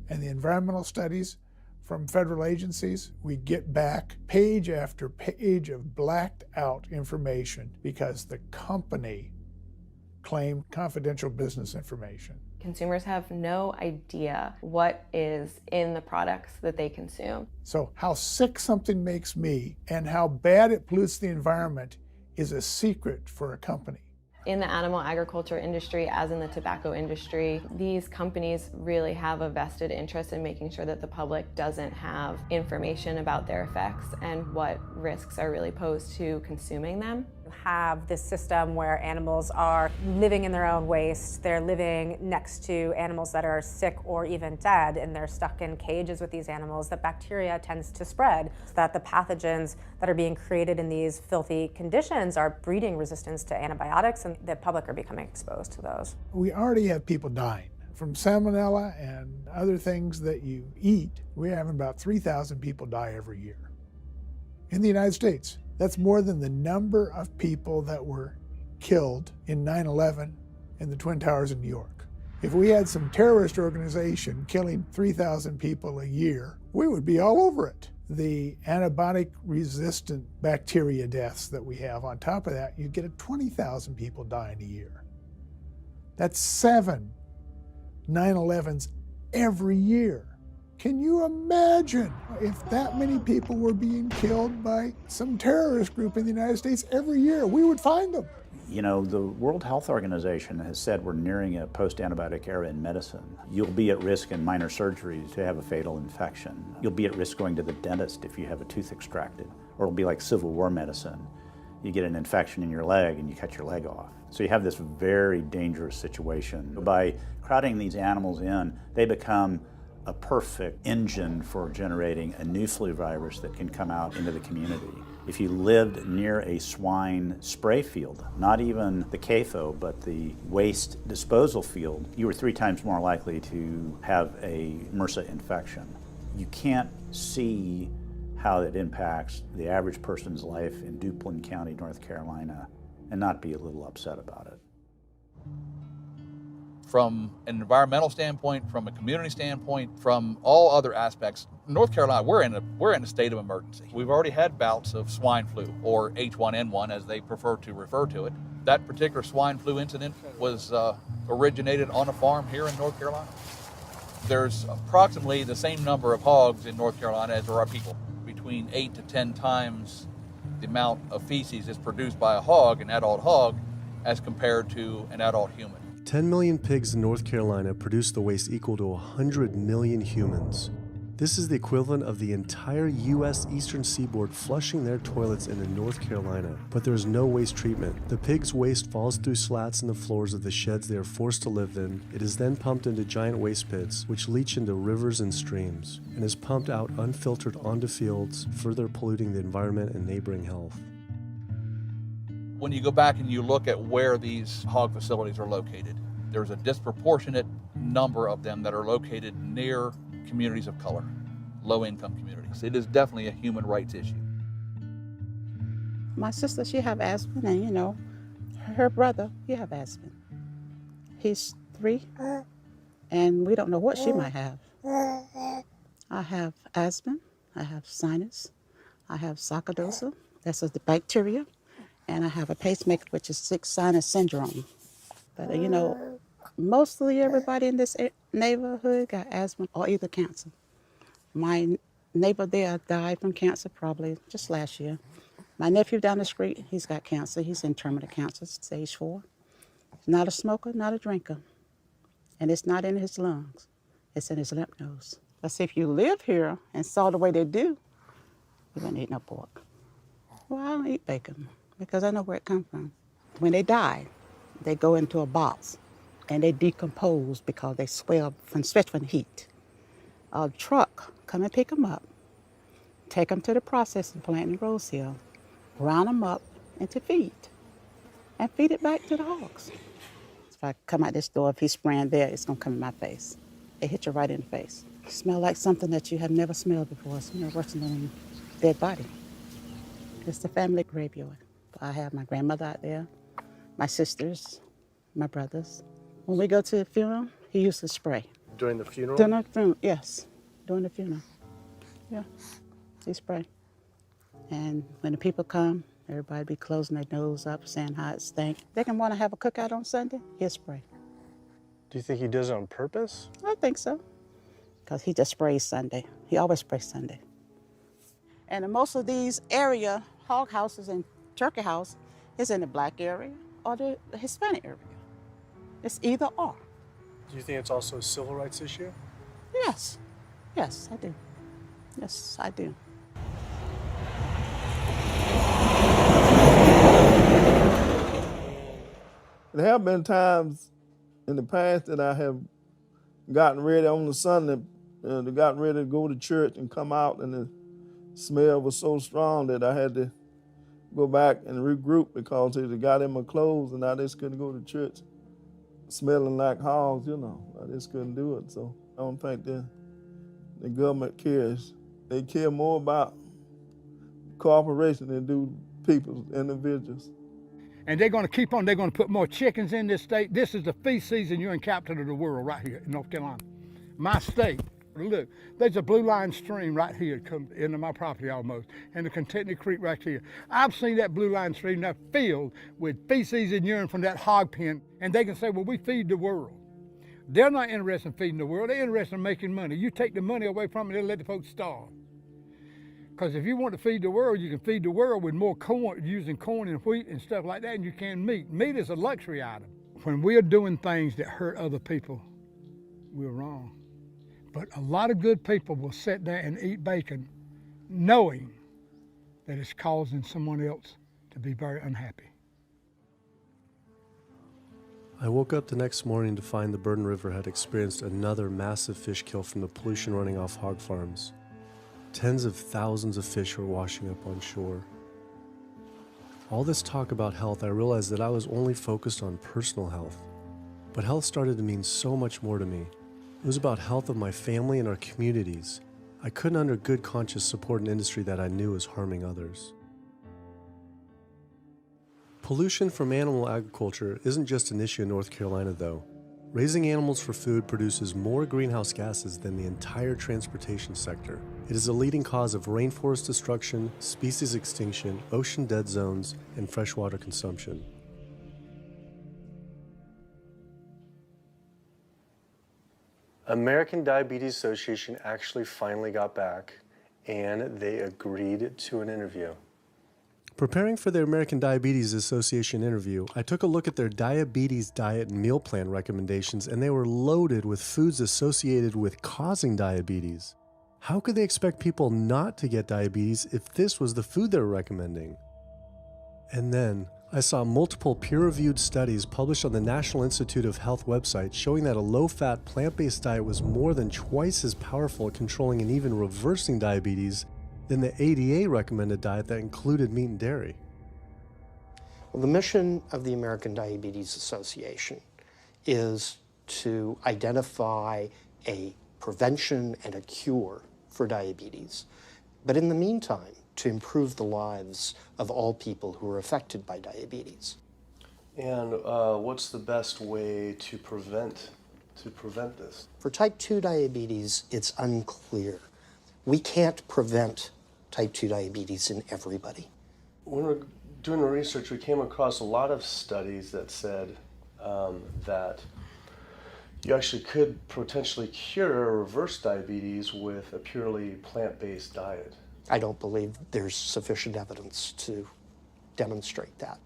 and the environmental studies from federal agencies, we get back page after page of blacked out information because the company claimed confidential business information. Consumers have no idea what is in the products that they consume. So how sick something makes me and how bad it pollutes the environment is a secret for a company. In the animal agriculture industry, as in the tobacco industry, these companies really have a vested interest in making sure that the public doesn't have information about their effects and what risks are really posed to consuming them. You have this system where animals are living in their own waste. They're living next to animals that are sick or even dead, and they're stuck in cages with these animals. That bacteria tends to spread, so that the pathogens that are being created in these filthy conditions are breeding resistance to antibiotics, and the public are becoming exposed to those. We already have people dying from salmonella and other things that you eat. We're having about 3,000 people die every year in the United States. That's more than the number of people that were killed in 9/11 in the Twin Towers in New York. If we had some terrorist organization killing 3,000 people a year, we would be all over it. The antibiotic-resistant bacteria deaths that we have, on top of that, you get 20,000 people dying a year. That's 7 9/11s every year. Can you imagine if that many people were being killed by some terrorist group in the United States every year? We would find them. The World Health Organization has said we're nearing a post-antibiotic era in medicine. You'll be at risk in minor surgeries to have a fatal infection. You'll be at risk going to the dentist if you have a tooth extracted. Or it'll be like Civil War medicine. You get an infection in your leg and you cut your leg off. So you have this very dangerous situation. By crowding these animals in, they become a perfect engine for generating a new flu virus that can come out into the community. If you lived near a swine spray field, not even the CAFO, but the waste disposal field, you were 3 times more likely to have a MRSA infection. You can't see how it impacts the average person's life in Duplin County, North Carolina, and not be a little upset about it. From an environmental standpoint, from a community standpoint, from all other aspects, North Carolina, we're in a state of emergency. We've already had bouts of swine flu, or H1N1 as they prefer to refer to it. That particular swine flu incident was originated on a farm here in North Carolina. There's approximately the same number of hogs in North Carolina as there are people. Between 8 to 10 times the amount of feces is produced by a hog, an adult hog, as compared to an adult human. 10 million pigs in North Carolina produce the waste equal to 100 million humans. This is the equivalent of the entire U.S. eastern seaboard flushing their toilets into North Carolina. But there is no waste treatment. The pigs' waste falls through slats in the floors of the sheds they are forced to live in. It is then pumped into giant waste pits, which leach into rivers and streams, and is pumped out unfiltered onto fields, further polluting the environment and neighboring health. When you go back and you look at where these hog facilities are located, there's a disproportionate number of them that are located near communities of color, low-income communities. It is definitely a human rights issue. My sister, she have asthma, and her brother, he have asthma. He's 3, and we don't know what she might have. I have asthma, I have sinus, I have sarcoidosis, that's the bacteria, and I have a pacemaker, which is 6 sinus syndrome. But mostly everybody in this neighborhood got asthma or either cancer. My neighbor there died from cancer probably just last year. My nephew down the street, he's got cancer. He's in terminal cancer, stage 4. Not a smoker, not a drinker. And it's not in his lungs. It's in his lymph nodes. But see, if you live here and saw the way they do, you wouldn't eat no pork. Well, I don't eat bacon because I know where it comes from. When they die, They go into a box and they decompose because they swell especially from heat. A truck come and pick them up, take them to the processing plant in Rose Hill, round them up into feed, and feed it back to the hogs. If I come out this door, if he's spraying there, it's gonna come in my face. It hit you right in the face. Smell like something that you have never smelled before. It smells worse than a dead body. It's the family graveyard. I have my grandmother out there, my sisters, my brothers. When we go to the funeral, he used to spray. During the funeral? During the funeral, yes. During the funeral. Yeah, he spray. And when the people come, everybody be closing their nose up, saying how it stink. They can want to have a cookout on Sunday, he'll spray. Do you think he does it on purpose? I think so. Because he just sprays Sunday. He always sprays Sunday. And in most of these area, hog houses and turkey house is in the black area or the Hispanic area. It's either or. Do you think it's also a civil rights issue? Yes. Yes, I do. Yes, I do. There have been times in the past that I have gotten ready on the Sunday, gotten ready to go to church and come out, and the smell was so strong that I had to go back and regroup because it got in my clothes and I just couldn't go to church smelling like hogs, you know. I just couldn't do it. So I don't think the government cares. They care more about cooperation than do people, individuals. And they're going to keep on. They're going to put more chickens in this state. This is the feast season. You're in capital of the world right here in North Carolina. My state. Look, there's a blue line stream right here come into my property almost, and the Contentney Creek right here. I've seen that blue line stream now filled with feces and urine from that hog pen, and they can say, well, we feed the world. They're not interested in feeding the world. They're interested in making money. You take the money away from them, they'll let the folks starve. Because if you want to feed the world, you can feed the world with more corn, using corn and wheat and stuff like that, and you can meat. Meat is a luxury item. When we are doing things that hurt other people, we're wrong. But a lot of good people will sit there and eat bacon knowing that it's causing someone else to be very unhappy. I woke up the next morning to find the Burden River had experienced another massive fish kill from the pollution running off hog farms. Tens of thousands of fish were washing up on shore. All this talk about health, I realized that I was only focused on personal health. But health started to mean so much more to me. It was about health of my family and our communities. I couldn't under good conscience support an industry that I knew was harming others. Pollution from animal agriculture isn't just an issue in North Carolina, though. Raising animals for food produces more greenhouse gases than the entire transportation sector. It is a leading cause of rainforest destruction, species extinction, ocean dead zones, and freshwater consumption. American Diabetes Association actually finally got back and they agreed to an interview. Preparing for the American Diabetes Association interview, I took a look at their diabetes diet and meal plan recommendations, and they were loaded with foods associated with causing diabetes. How could they expect people not to get diabetes if this was the food they were recommending? And then, I saw multiple peer-reviewed studies published on the National Institute of Health website showing that a low-fat, plant-based diet was more than twice as powerful at controlling and even reversing diabetes than the ADA recommended diet that included meat and dairy. Well, the mission of the American Diabetes Association is to identify a prevention and a cure for diabetes, but in the meantime, to improve the lives of all people who are affected by diabetes. And what's the best way to prevent this? For type 2 diabetes, it's unclear. We can't prevent type 2 diabetes in everybody. When we're doing the research, we came across a lot of studies that said that you actually could potentially cure or reverse diabetes with a purely plant-based diet. I don't believe there's sufficient evidence to demonstrate that.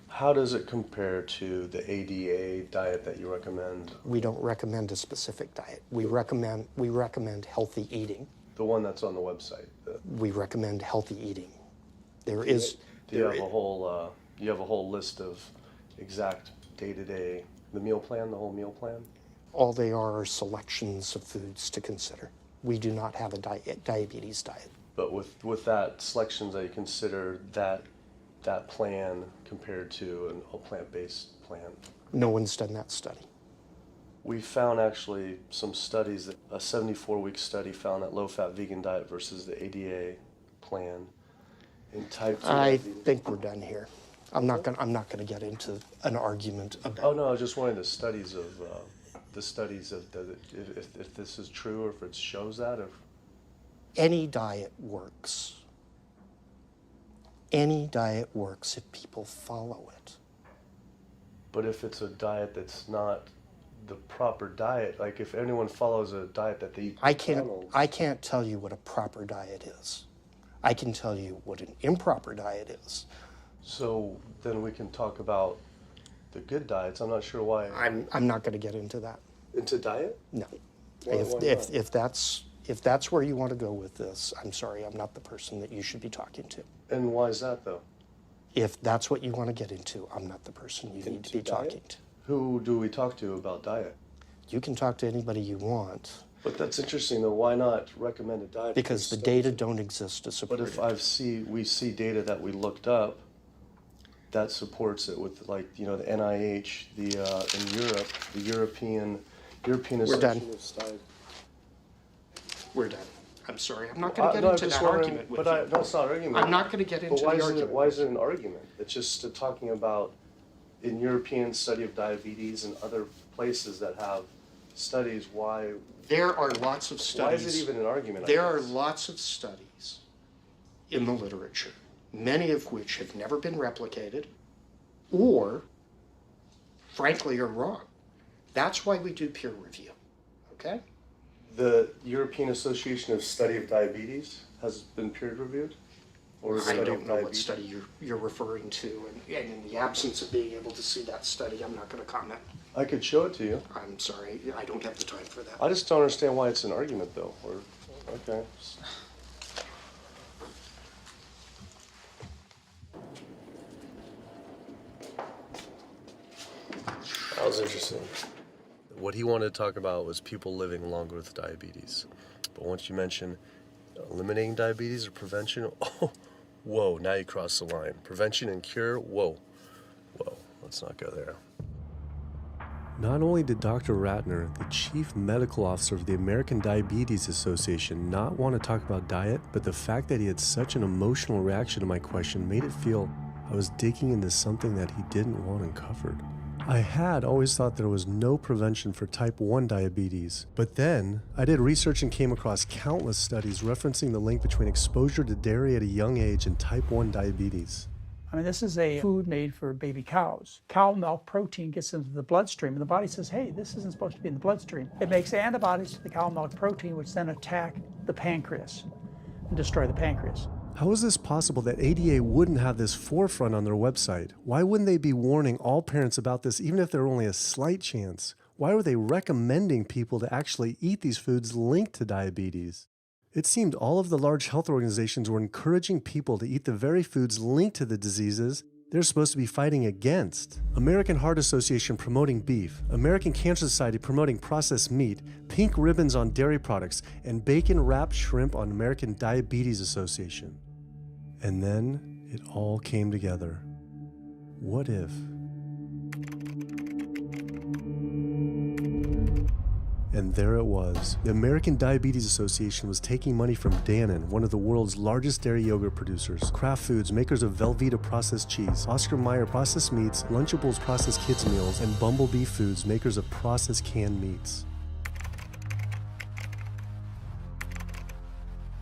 How does it compare to the ADA diet that you recommend? We don't recommend a specific diet. We recommend healthy eating. The one that's on the website. We recommend healthy eating. Do you have a whole list of exact day-to-day, the meal plan, the whole meal plan? All they are selections of foods to consider. We do not have a diabetes diet. But with that selections, that you consider that plan compared to a plant-based plan? No one's done that study. We found actually some studies, that a 74-week study found that low-fat vegan diet versus the ADA plan in type 2 I diabetes. think we're done here. I'm not gonna get into an argument about. Oh no, I was just wondering the studies of if this is true or if it shows that. Any diet works. Any diet works if people follow it. But if it's a diet that's not the proper diet, like if anyone follows a diet that they eat I can't tell you what a proper diet is. I can tell you what an improper diet is. So then we can talk about the good diets. I'm not sure why. I'm not going to get into that. Into diet? No. Why not? If that's where you want to go with this, I'm sorry, I'm not the person that you should be talking to. And why is that though? If that's what you want to get into, I'm not the person you need to be talking to. Who do we talk to about diet? You can talk to anybody you want. But that's interesting though. Why not recommend a diet? Because the data don't exist to support it. But if we see data that we looked up that supports it with, like, the NIH, in Europe, the European Association of Diet. We're done. I'm sorry. I'm not going to get into that argument with you. No, it's not an argument. I'm not going to get into the argument. Why is it an argument? It's just talking about in European study of diabetes and other places that have studies. Why? There are lots of studies. Why is it even an argument? There are lots of studies in the literature, many of which have never been replicated or, frankly, are wrong. That's why we do peer review, okay? The European Association of Study of Diabetes has been peer reviewed? Or I don't know what study you're referring to, and in the absence of being able to see that study, I'm not going to comment. I could show it to you. I'm sorry, I don't have the time for that. I just don't understand why it's an argument, though. Okay. That was interesting. What he wanted to talk about was people living longer with diabetes. But once you mention eliminating diabetes or prevention, oh, whoa, now you cross the line. Prevention and cure, whoa, let's not go there. Not only did Dr. Ratner, the chief medical officer of the American Diabetes Association, not want to talk about diet, but the fact that he had such an emotional reaction to my question made it feel I was digging into something that he didn't want uncovered. I had always thought there was no prevention for type 1 diabetes, but then I did research and came across countless studies referencing the link between exposure to dairy at a young age and type 1 diabetes. I mean, this is a food made for baby cows. Cow milk protein gets into the bloodstream, and the body says, hey, this isn't supposed to be in the bloodstream. It makes antibodies to the cow milk protein, which then attack the pancreas and destroy the pancreas. How is this possible that ADA wouldn't have this forefront on their website? Why wouldn't they be warning all parents about this, even if there were only a slight chance? Why were they recommending people to actually eat these foods linked to diabetes? It seemed all of the large health organizations were encouraging people to eat the very foods linked to the diseases they're supposed to be fighting against. American Heart Association promoting beef, American Cancer Society promoting processed meat, pink ribbons on dairy products, and bacon-wrapped shrimp on American Diabetes Association. And then it all came together. What if? And there it was. The American Diabetes Association was taking money from Dannon, one of the world's largest dairy yogurt producers, Kraft Foods, makers of Velveeta processed cheese, Oscar Mayer processed meats, Lunchables processed kids meals, and Bumblebee Foods, makers of processed canned meats.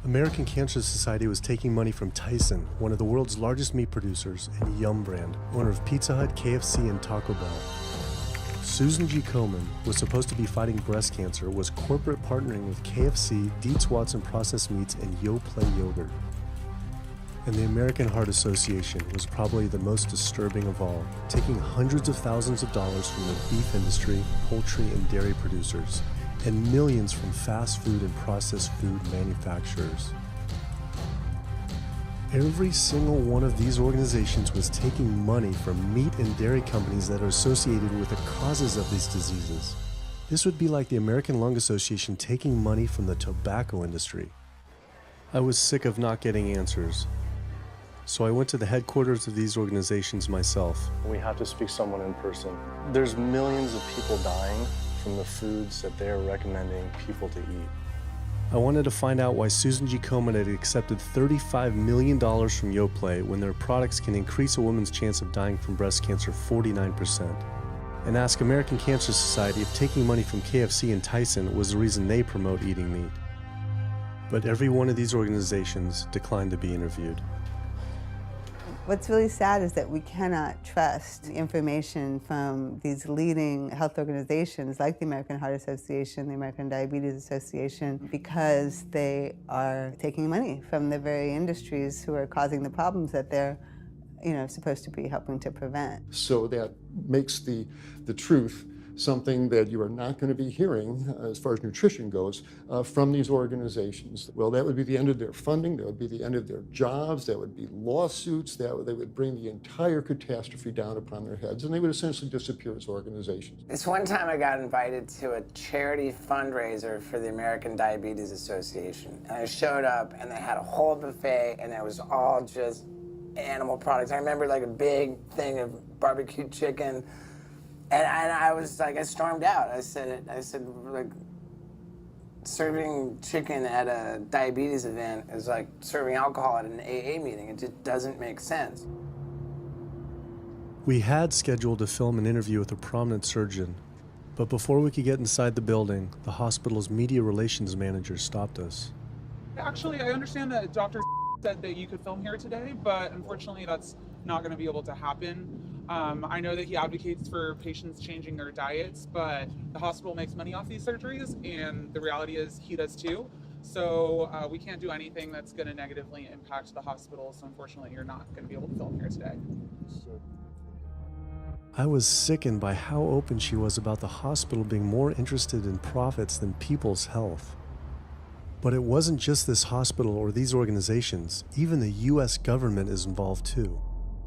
American Cancer Society was taking money from Tyson, one of the world's largest meat producers, and Yum Brand, owner of Pizza Hut, KFC, and Taco Bell. Susan G. Komen was supposed to be fighting breast cancer, was corporate partnering with KFC, Dietz Watson Processed Meats, and Yoplait Yogurt. And the American Heart Association was probably the most disturbing of all, taking hundreds of thousands of dollars from the beef industry, poultry, and dairy producers, and millions from fast food and processed food manufacturers. Every single one of these organizations was taking money from meat and dairy companies that are associated with the causes of these diseases. This would be like the American Lung Association taking money from the tobacco industry. I was sick of not getting answers, so I went to the headquarters of these organizations myself. We have to speak to someone in person. There's millions of people dying from the foods that they're recommending people to eat. I wanted to find out why Susan G. Komen had accepted $35 million from Yoplait when their products can increase a woman's chance of dying from breast cancer 49%. And ask American Cancer Society if taking money from KFC and Tyson was the reason they promote eating meat. But every one of these organizations declined to be interviewed. What's really sad is that we cannot trust information from these leading health organizations like the American Heart Association, the American Diabetes Association, because they are taking money from the very industries who are causing the problems that they're supposed to be helping to prevent. So that makes the truth something that you are not going to be hearing, as far as nutrition goes, from these organizations. Well, that would be the end of their funding, that would be the end of their jobs, that would be lawsuits, they would bring the entire catastrophe down upon their heads, and they would essentially disappear as organizations. This one time I got invited to a charity fundraiser for the American Diabetes Association. And I showed up and they had a whole buffet and it was all just animal products. I remember like a big thing of barbecue chicken. And I was like, I stormed out. I said, like, serving chicken at a diabetes event is like serving alcohol at an AA meeting. It just doesn't make sense. We had scheduled to film an interview with a prominent surgeon, but before we could get inside the building, the hospital's media relations manager stopped us. Actually, I understand that Dr. said that you could film here today, but unfortunately that's not going to be able to happen. I know that he advocates for patients changing their diets, but the hospital makes money off these surgeries, and the reality is he does too. So we can't do anything that's going to negatively impact the hospital, so unfortunately you're not going to be able to film here today. I was sickened by how open she was about the hospital being more interested in profits than people's health. But it wasn't just this hospital or these organizations. Even the US government is involved too.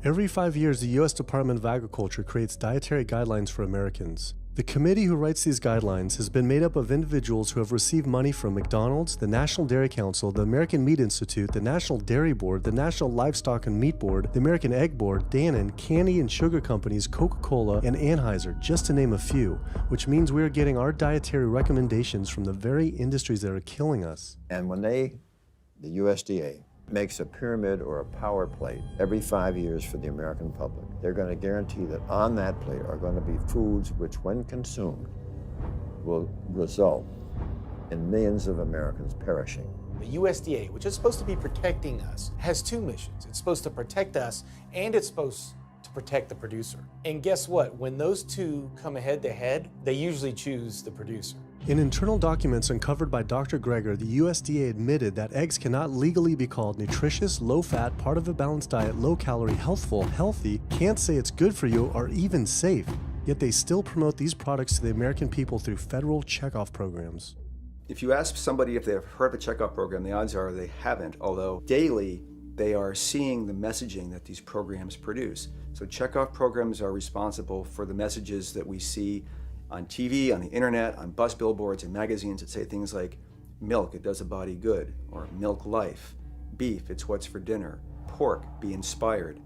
Every 5 years, the US Department of Agriculture creates dietary guidelines for Americans. The committee who writes these guidelines has been made up of individuals who have received money from McDonald's, the National Dairy Council, the American Meat Institute, the National Dairy Board, the National Livestock and Meat Board, the American Egg Board, Dannon, candy and sugar companies, Coca-Cola, and Anheuser, just to name a few, which means we are getting our dietary recommendations from the very industries that are killing us. And when the USDA, makes a pyramid or a power plate every 5 years for the American public, they're going to guarantee that on that plate are going to be foods which, when consumed, will result in millions of Americans perishing. The USDA, which is supposed to be protecting us, has two missions. It's supposed to protect us, and it's supposed to protect the producer. And guess what? When those two come head to head, they usually choose the producer. In internal documents uncovered by Dr. Greger, the USDA admitted that eggs cannot legally be called nutritious, low-fat, part of a balanced diet, low-calorie, healthful, healthy, can't say it's good for you, or even safe. Yet they still promote these products to the American people through federal checkoff programs. If you ask somebody if they've heard of a checkoff program, the odds are they haven't, although daily they are seeing the messaging that these programs produce. So checkoff programs are responsible for the messages that we see on TV, on the internet, on bus billboards and magazines that say things like, milk, it does a body good, or milk life, beef, it's what's for dinner, pork, be inspired,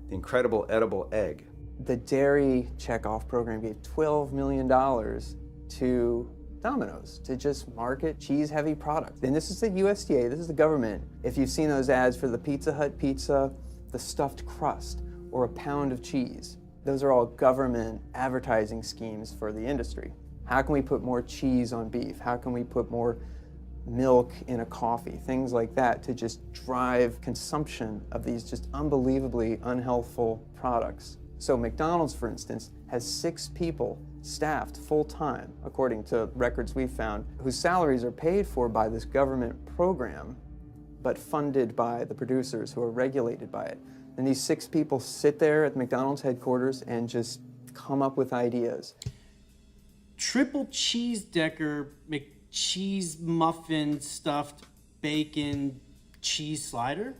the incredible edible egg. The dairy checkoff program gave $12 million to Domino's to just market cheese-heavy products. And this is the USDA, this is the government. If you've seen those ads for the Pizza Hut pizza, the stuffed crust, or a pound of cheese, those are all government advertising schemes for the industry. How can we put more cheese on beef? How can we put more milk in a coffee? Things like that to just drive consumption of these just unbelievably unhealthful products. So McDonald's, for instance, has 6 people staffed full-time, according to records we've found, whose salaries are paid for by this government program, but funded by the producers who are regulated by it. And these 6 people sit there at McDonald's headquarters and just come up with ideas. Triple cheese decker McCheese muffin stuffed bacon cheese slider?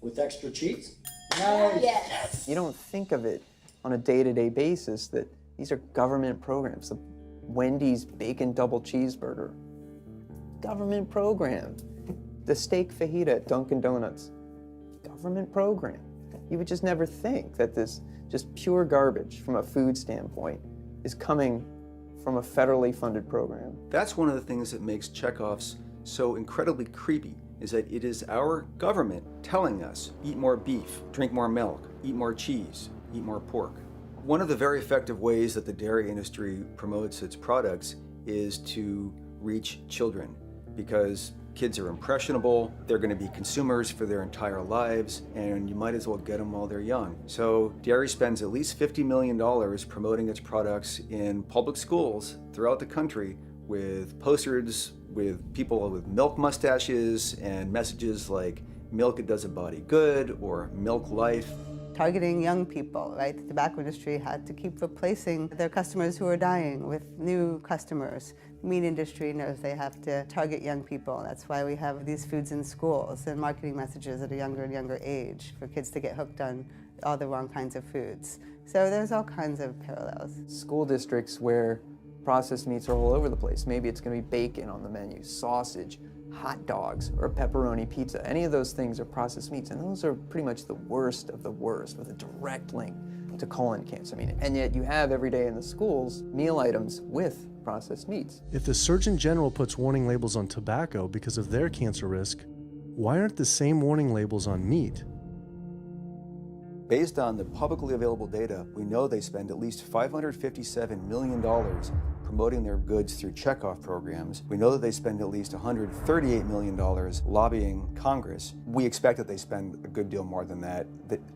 with extra cheese? Nice. Yes. You don't think of it on a day-to-day basis that these are government programs. The Wendy's Bacon Double Cheeseburger, government program. The steak fajita at Dunkin' Donuts, government program. You would just never think that this just pure garbage from a food standpoint is coming from a federally funded program. That's one of the things that makes checkoffs so incredibly creepy, is that it is our government telling us, eat more beef, drink more milk, eat more cheese, eat more pork. One of the very effective ways that the dairy industry promotes its products is to reach children, because kids are impressionable, they're going to be consumers for their entire lives, and you might as well get them while they're young. So dairy spends at least $50 million promoting its products in public schools throughout the country with posters with people with milk mustaches and messages like "Milk, it does a body good" or "Milk Life." Targeting young people, right? The tobacco industry had to keep replacing their customers who are dying with new customers. The meat industry knows they have to target young people. That's why we have these foods in schools and marketing messages at a younger and younger age for kids to get hooked on all the wrong kinds of foods. So there's all kinds of parallels. School districts where processed meats are all over the place. Maybe it's going to be bacon on the menu, sausage, hot dogs, or a pepperoni pizza. Any of those things are processed meats, and those are pretty much the worst of the worst with a direct link to colon cancer. And yet you have every day in the schools meal items with processed meats. If the Surgeon General puts warning labels on tobacco because of their cancer risk, why aren't the same warning labels on meat? Based on the publicly available data, we know they spend at least $557 million promoting their goods through checkoff programs. We know that they spend at least $138 million lobbying Congress. We expect that they spend a good deal more than that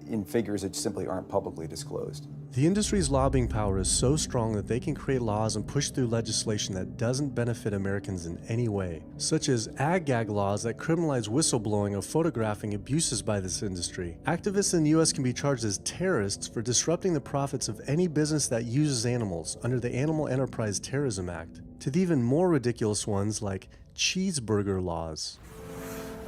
in figures that simply aren't publicly disclosed. The industry's lobbying power is so strong that they can create laws and push through legislation that doesn't benefit Americans in any way, such as ag-gag laws that criminalize whistleblowing or photographing abuses by this industry. Activists in the U.S. can be charged as terrorists for disrupting the profits of any business that uses animals under the Animal Enterprise Terrorism Act, to the even more ridiculous ones like cheeseburger laws.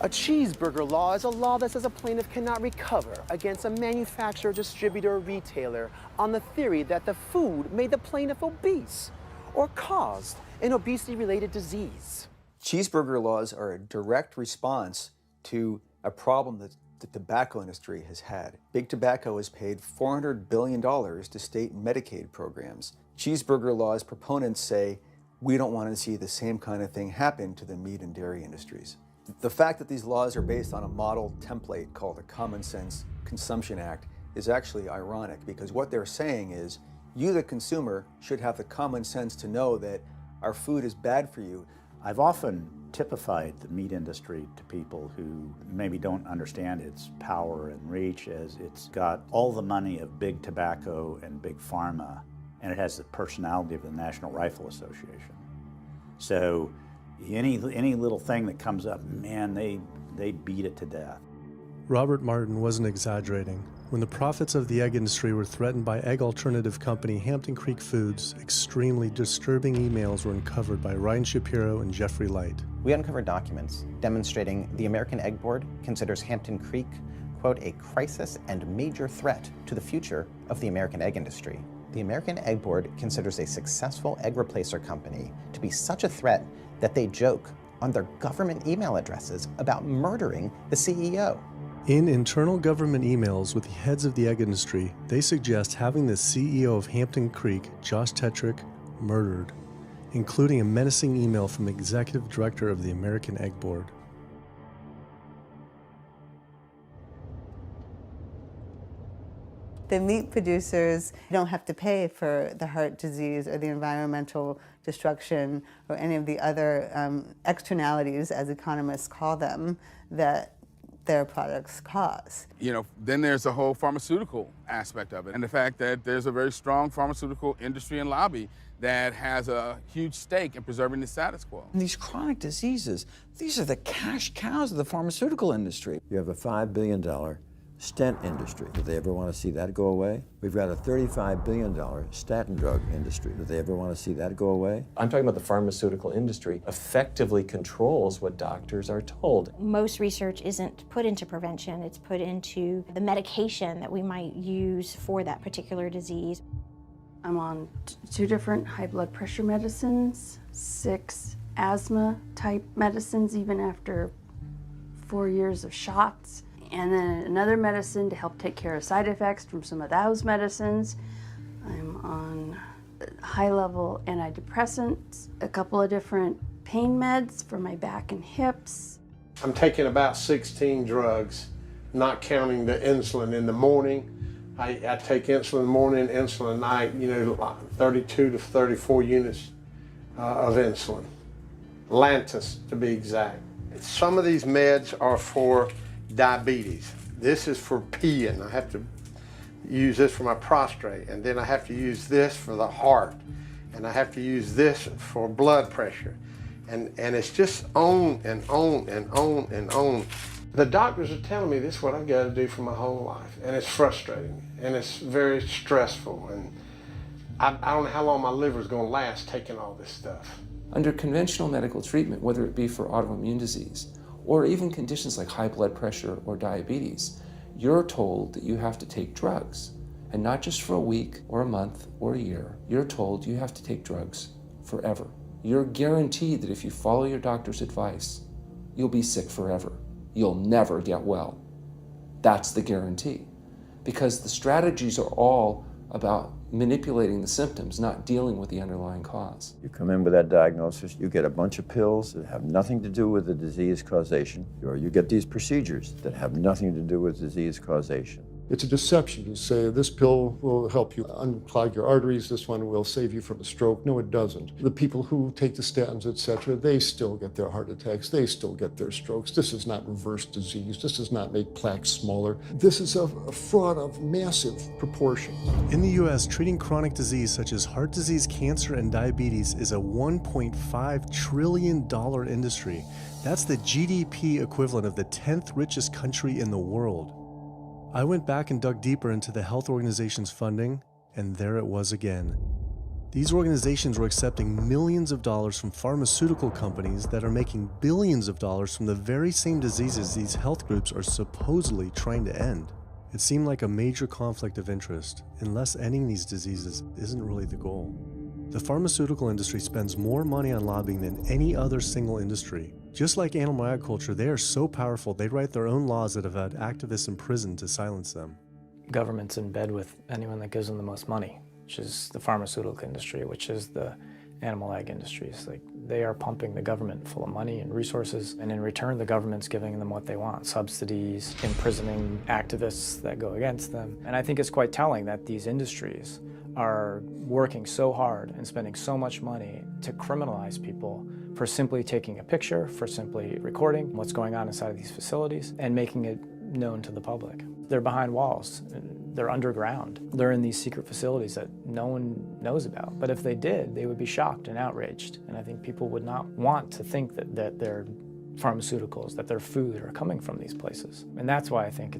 A cheeseburger law is a law that says a plaintiff cannot recover against a manufacturer, distributor, or retailer on the theory that the food made the plaintiff obese or caused an obesity-related disease. Cheeseburger laws are a direct response to a problem that the tobacco industry has had. Big Tobacco has paid $400 billion to state Medicaid programs. Cheeseburger laws proponents say, we don't want to see the same kind of thing happen to the meat and dairy industries. The fact that these laws are based on a model template called the Common Sense Consumption Act is actually ironic, because what they're saying is, you, the consumer, should have the common sense to know that our food is bad for you. I've often typified the meat industry to people who maybe don't understand its power and reach, as it's got all the money of big tobacco and big pharma, and it has the personality of the National Rifle Association. So any little thing that comes up, man, they beat it to death. Robert Martin wasn't exaggerating. When the profits of the egg industry were threatened by egg alternative company Hampton Creek Foods, extremely disturbing emails were uncovered by Ryan Shapiro and Jeffrey Light. We uncovered documents demonstrating the American Egg Board considers Hampton Creek, quote, a crisis and major threat to the future of the American egg industry. The American Egg Board considers a successful egg replacer company to be such a threat that they joke on their government email addresses about murdering the CEO. In internal government emails with the heads of the egg industry, they suggest having the CEO of Hampton Creek, Josh Tetrick, murdered, including a menacing email from the executive director of the American Egg Board. The meat producers don't have to pay for the heart disease or the environmental destruction or any of the other externalities, as economists call them, that their products cause. You know, then there's the whole pharmaceutical aspect of it, and the fact that there's a very strong pharmaceutical industry and lobby that has a huge stake in preserving the status quo. And these chronic diseases, these are the cash cows of the pharmaceutical industry. You have a $5 billion Stent industry, do they ever want to see that go away? We've got a $35 billion statin drug industry. Do they ever want to see that go away? I'm talking about the pharmaceutical industry effectively controls what doctors are told. Most research isn't put into prevention, it's put into the medication that we might use for that particular disease. I'm on 2 different high blood pressure medicines, 6 asthma type medicines, even after 4 years of shots. And then another medicine to help take care of side effects from some of those medicines. I'm on high-level antidepressants, a couple of different pain meds for my back and hips. I'm taking about 16 drugs, not counting the insulin in the morning. I take insulin in the morning, insulin at night, 32 to 34 units of insulin. Lantus, to be exact. Some of these meds are for diabetes. This is for peeing. I have to use this for my prostate, and then I have to use this for the heart, and I have to use this for blood pressure. And it's just on and on and on and on. The doctors are telling me this is what I've got to do for my whole life, and it's frustrating, and it's very stressful, and I don't know how long my liver is going to last taking all this stuff. Under conventional medical treatment, whether it be for autoimmune disease, or even conditions like high blood pressure or diabetes, you're told that you have to take drugs. And not just for a week or a month or a year. You're told you have to take drugs forever. You're guaranteed that if you follow your doctor's advice, you'll be sick forever. You'll never get well. That's the guarantee. Because the strategies are all about manipulating the symptoms, not dealing with the underlying cause. You come in with that diagnosis, you get a bunch of pills that have nothing to do with the disease causation, or you get these procedures that have nothing to do with disease causation. It's a deception to say this pill will help you unclog your arteries, this one will save you from a stroke. No, it doesn't. The people who take the statins, etc., they still get their heart attacks, they still get their strokes. This does not reverse disease. This does not make plaques smaller. This is a fraud of massive proportions. In the U.S., treating chronic disease such as heart disease, cancer, and diabetes is a $1.5 trillion industry. That's the GDP equivalent of the 10th richest country in the world. I went back and dug deeper into the health organization's funding, and there it was again. These organizations were accepting millions of dollars from pharmaceutical companies that are making billions of dollars from the very same diseases these health groups are supposedly trying to end. It seemed like a major conflict of interest, unless ending these diseases isn't really the goal. The pharmaceutical industry spends more money on lobbying than any other single industry. Just like animal agriculture, they are so powerful they write their own laws that have had activists in prison to silence them. Government's in bed with anyone that gives them the most money, which is the pharmaceutical industry, which is the animal ag industries. Like, they are pumping the government full of money and resources, and in return the government's giving them what they want: subsidies, imprisoning activists that go against them. And I think it's quite telling that these industries are working so hard and spending so much money to criminalize people for simply taking a picture, for simply recording what's going on inside of these facilities and making it known to the public. They're behind walls, they're underground, they're in these secret facilities that no one knows about. But if they did, they would be shocked and outraged. And I think people would not want to think that their pharmaceuticals, that their food are coming from these places. And that's why I think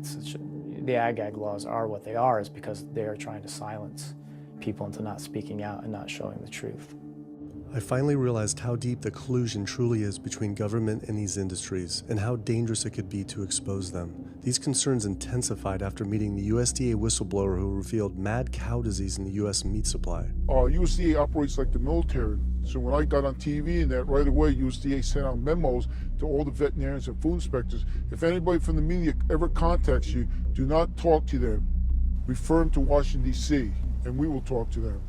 the ag laws are what they are, is because they are trying to silence people into not speaking out and not showing the truth. I finally realized how deep the collusion truly is between government and these industries, and how dangerous it could be to expose them. These concerns intensified after meeting the USDA whistleblower who revealed mad cow disease in the U.S. meat supply. USDA operates like the military. So when I got on TV and that, right away USDA sent out memos to all the veterinarians and food inspectors. If anybody from the media ever contacts you, do not talk to them. Refer them to Washington, D.C., and we will talk to them.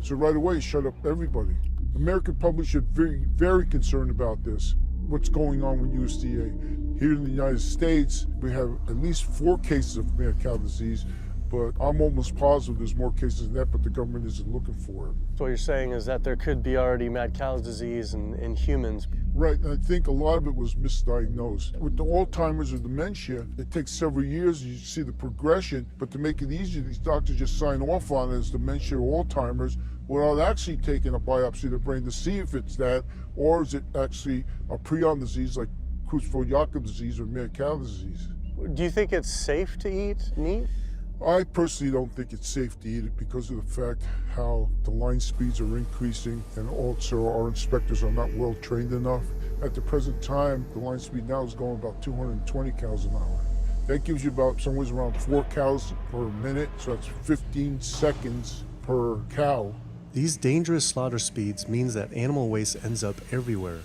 So right away, shut up everybody. American public should be very concerned about this, what's going on with USDA. Here in the United States, we have at least 4 cases of mad cow disease, but I'm almost positive there's more cases than that, but the government isn't looking for it. So what you're saying is that there could be already mad cow disease in humans. Right, and I think a lot of it was misdiagnosed. With the Alzheimer's or dementia, it takes several years, you see the progression, but to make it easier, these doctors just sign off on it as dementia or Alzheimer's without actually taking a biopsy of the brain to see if it's that, or is it actually a prion disease like Creutzfeldt-Jakob disease or mad cow disease. Do you think it's safe to eat meat? I personally don't think it's safe to eat it because of the fact how the line speeds are increasing and also our inspectors are not well trained enough. At the present time, the line speed now is going about 220 cows an hour. That gives you about somewhere around 4 cows per minute, so that's 15 seconds per cow. These dangerous slaughter speeds means that animal waste ends up everywhere.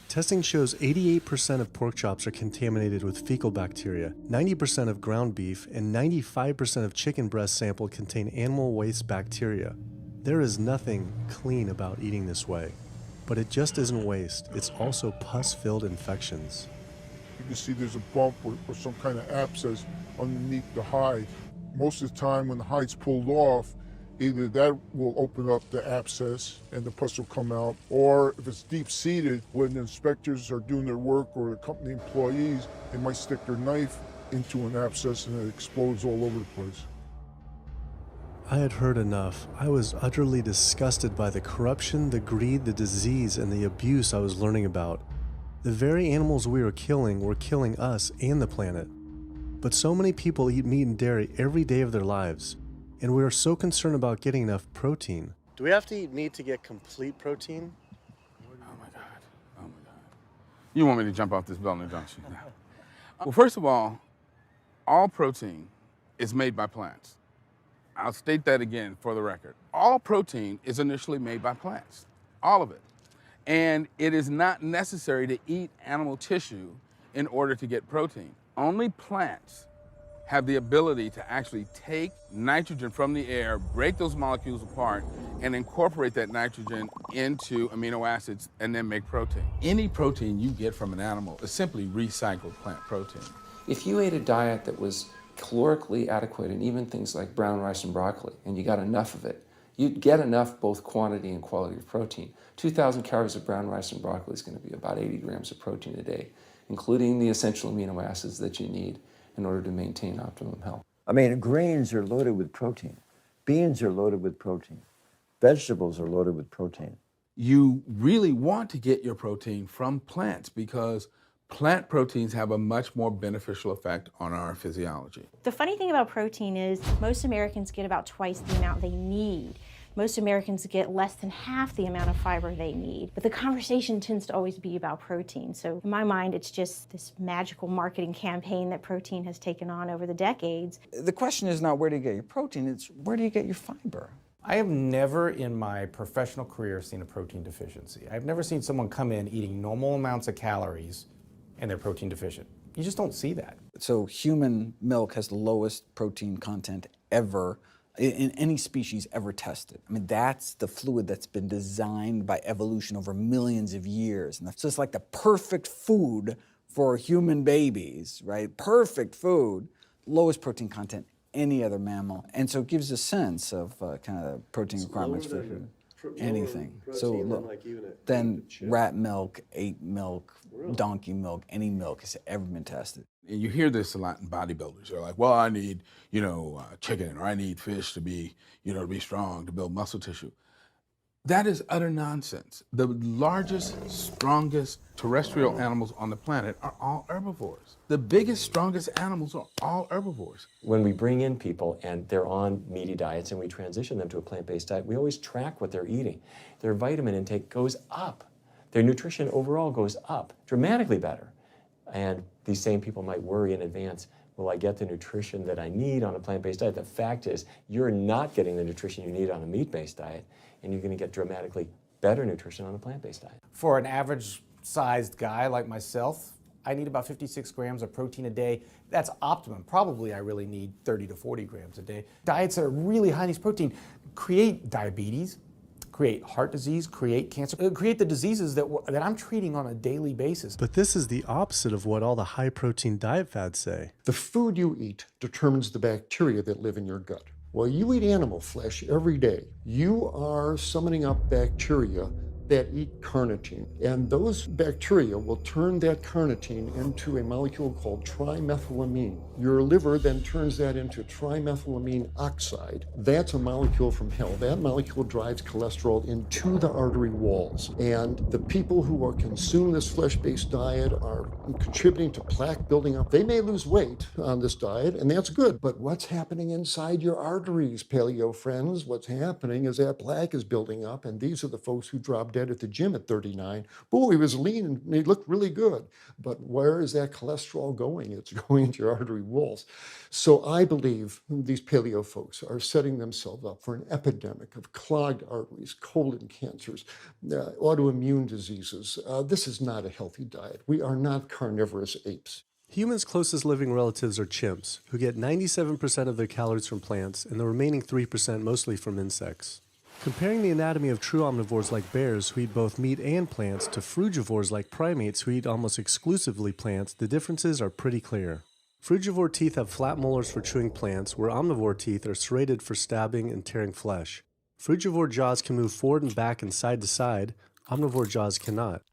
Testing shows 88% of pork chops are contaminated with fecal bacteria, 90% of ground beef, and 95% of chicken breast sample contain animal waste bacteria. There is nothing clean about eating this way. But it just isn't waste, it's also pus-filled infections. You can see there's a bump or some kind of abscess underneath the hide. Most of the time when the hide's pulled off, either that will open up the abscess and the pus will come out, or if it's deep-seated, when the inspectors are doing their work or the company employees, they might stick their knife into an abscess and it explodes all over the place. I had heard enough. I was utterly disgusted by the corruption, the greed, the disease, and the abuse I was learning about. The very animals we were killing us and the planet. But so many people eat meat and dairy every day of their lives, and we are so concerned about getting enough protein. Do we have to eat meat to get complete protein? Oh my God. You want me to jump off this building, don't you? Well, first of all protein is made by plants. I'll state that again for the record. All protein is initially made by plants, all of it. And it is not necessary to eat animal tissue in order to get protein. Only plants have the ability to actually take nitrogen from the air, break those molecules apart, and incorporate that nitrogen into amino acids and then make protein. Any protein you get from an animal is simply recycled plant protein. If you ate a diet that was calorically adequate, and even things like brown rice and broccoli, and you got enough of it, you'd get enough both quantity and quality of protein. 2,000 calories of brown rice and broccoli is going to be about 80 grams of protein a day, including the essential amino acids that you need in order to maintain optimum health. I mean, grains are loaded with protein. Beans are loaded with protein. Vegetables are loaded with protein. You really want to get your protein from plants because plant proteins have a much more beneficial effect on our physiology. The funny thing about protein is most Americans get about twice the amount they need. Most Americans get less than half the amount of fiber they need. But the conversation tends to always be about protein. So in my mind, it's just this magical marketing campaign that protein has taken on over the decades. The question is not where do you get your protein, it's where do you get your fiber? I have never in my professional career seen a protein deficiency. I've never seen someone come in eating normal amounts of calories and they're protein deficient. You just don't see that. So human milk has the lowest protein content ever in any species ever tested. I mean, that's the fluid that's been designed by evolution over millions of years. And so it's like the perfect food for human babies, right? Perfect food, lowest protein content any other mammal. And so it gives a sense of kind of protein requirements for anything. So look, then rat milk, ape milk, donkey milk, any milk has ever been tested. And you hear this a lot in bodybuilders. They're like, well, I need, chicken, or I need fish to be, to be strong, to build muscle tissue. That is utter nonsense. The largest, strongest terrestrial animals on the planet are all herbivores. The biggest, strongest animals are all herbivores. When we bring in people and they're on meaty diets and we transition them to a plant-based diet, we always track what they're eating. Their vitamin intake goes up. Their nutrition overall goes up, dramatically better. And these same people might worry in advance, will I get the nutrition that I need on a plant-based diet? The fact is, you're not getting the nutrition you need on a meat-based diet, and you're going to get dramatically better nutrition on a plant-based diet. For an average-sized guy like myself, I need about 56 grams of protein a day. That's optimum. Probably I really need 30 to 40 grams a day. Diets that are really high in these protein create diabetes, create heart disease, create cancer, create the diseases that I'm treating on a daily basis. But this is the opposite of what all the high-protein diet fads say. The food you eat determines the bacteria that live in your gut. While you eat animal flesh every day, you are summoning up bacteria that eat carnitine. And those bacteria will turn that carnitine into a molecule called trimethylamine. Your liver then turns that into trimethylamine oxide. That's a molecule from hell. That molecule drives cholesterol into the artery walls. And the people who are consuming this flesh-based diet are contributing to plaque building up. They may lose weight on this diet, and that's good. But what's happening inside your arteries, paleo friends? What's happening is that plaque is building up, and these are the folks who dropped dead at the gym at 39. Boy, he was lean and he looked really good. But where is that cholesterol going? It's going into your artery walls. So I believe these paleo folks are setting themselves up for an epidemic of clogged arteries, colon cancers, autoimmune diseases. This is not a healthy diet. We are not carnivorous apes. Humans' closest living relatives are chimps, who get 97% of their calories from plants and the remaining 3% mostly from insects. Comparing the anatomy of true omnivores like bears, who eat both meat and plants, to frugivores like primates, who eat almost exclusively plants, the differences are pretty clear. Frugivore teeth have flat molars for chewing plants, where omnivore teeth are serrated for stabbing and tearing flesh. Frugivore jaws can move forward and back and side to side. Omnivore jaws cannot.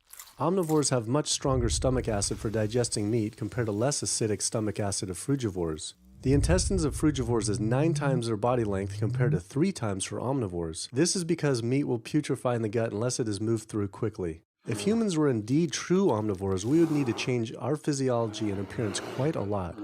Omnivores have much stronger stomach acid for digesting meat compared to less acidic stomach acid of frugivores. The intestines of frugivores is 9 times their body length compared to 3 times for omnivores. This is because meat will putrefy in the gut unless it is moved through quickly. If humans were indeed true omnivores, we would need to change our physiology and appearance quite a lot.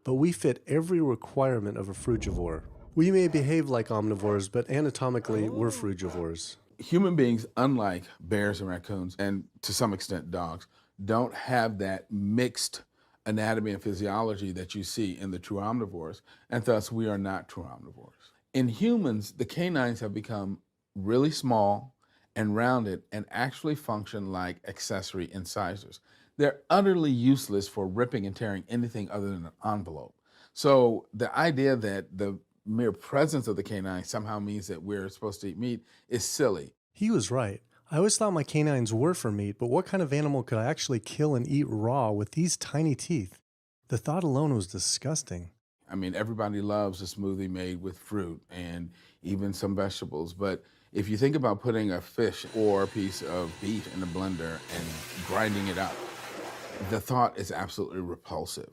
But we fit every requirement of a frugivore. We may behave like omnivores, but anatomically, we're frugivores. Human beings, unlike bears and raccoons, and to some extent dogs, don't have that mixed anatomy and physiology that you see in the true omnivores, and thus we are not true omnivores. In humans, the canines have become really small and rounded and actually function like accessory incisors. They're utterly useless for ripping and tearing anything other than an envelope. So the idea that the mere presence of the canine somehow means that we're supposed to eat meat is silly. He was right. I always thought my canines were for meat, but what kind of animal could I actually kill and eat raw with these tiny teeth? The thought alone was disgusting. I mean, everybody loves a smoothie made with fruit and even some vegetables, but if you think about putting a fish or a piece of beef in a blender and grinding it up, the thought is absolutely repulsive.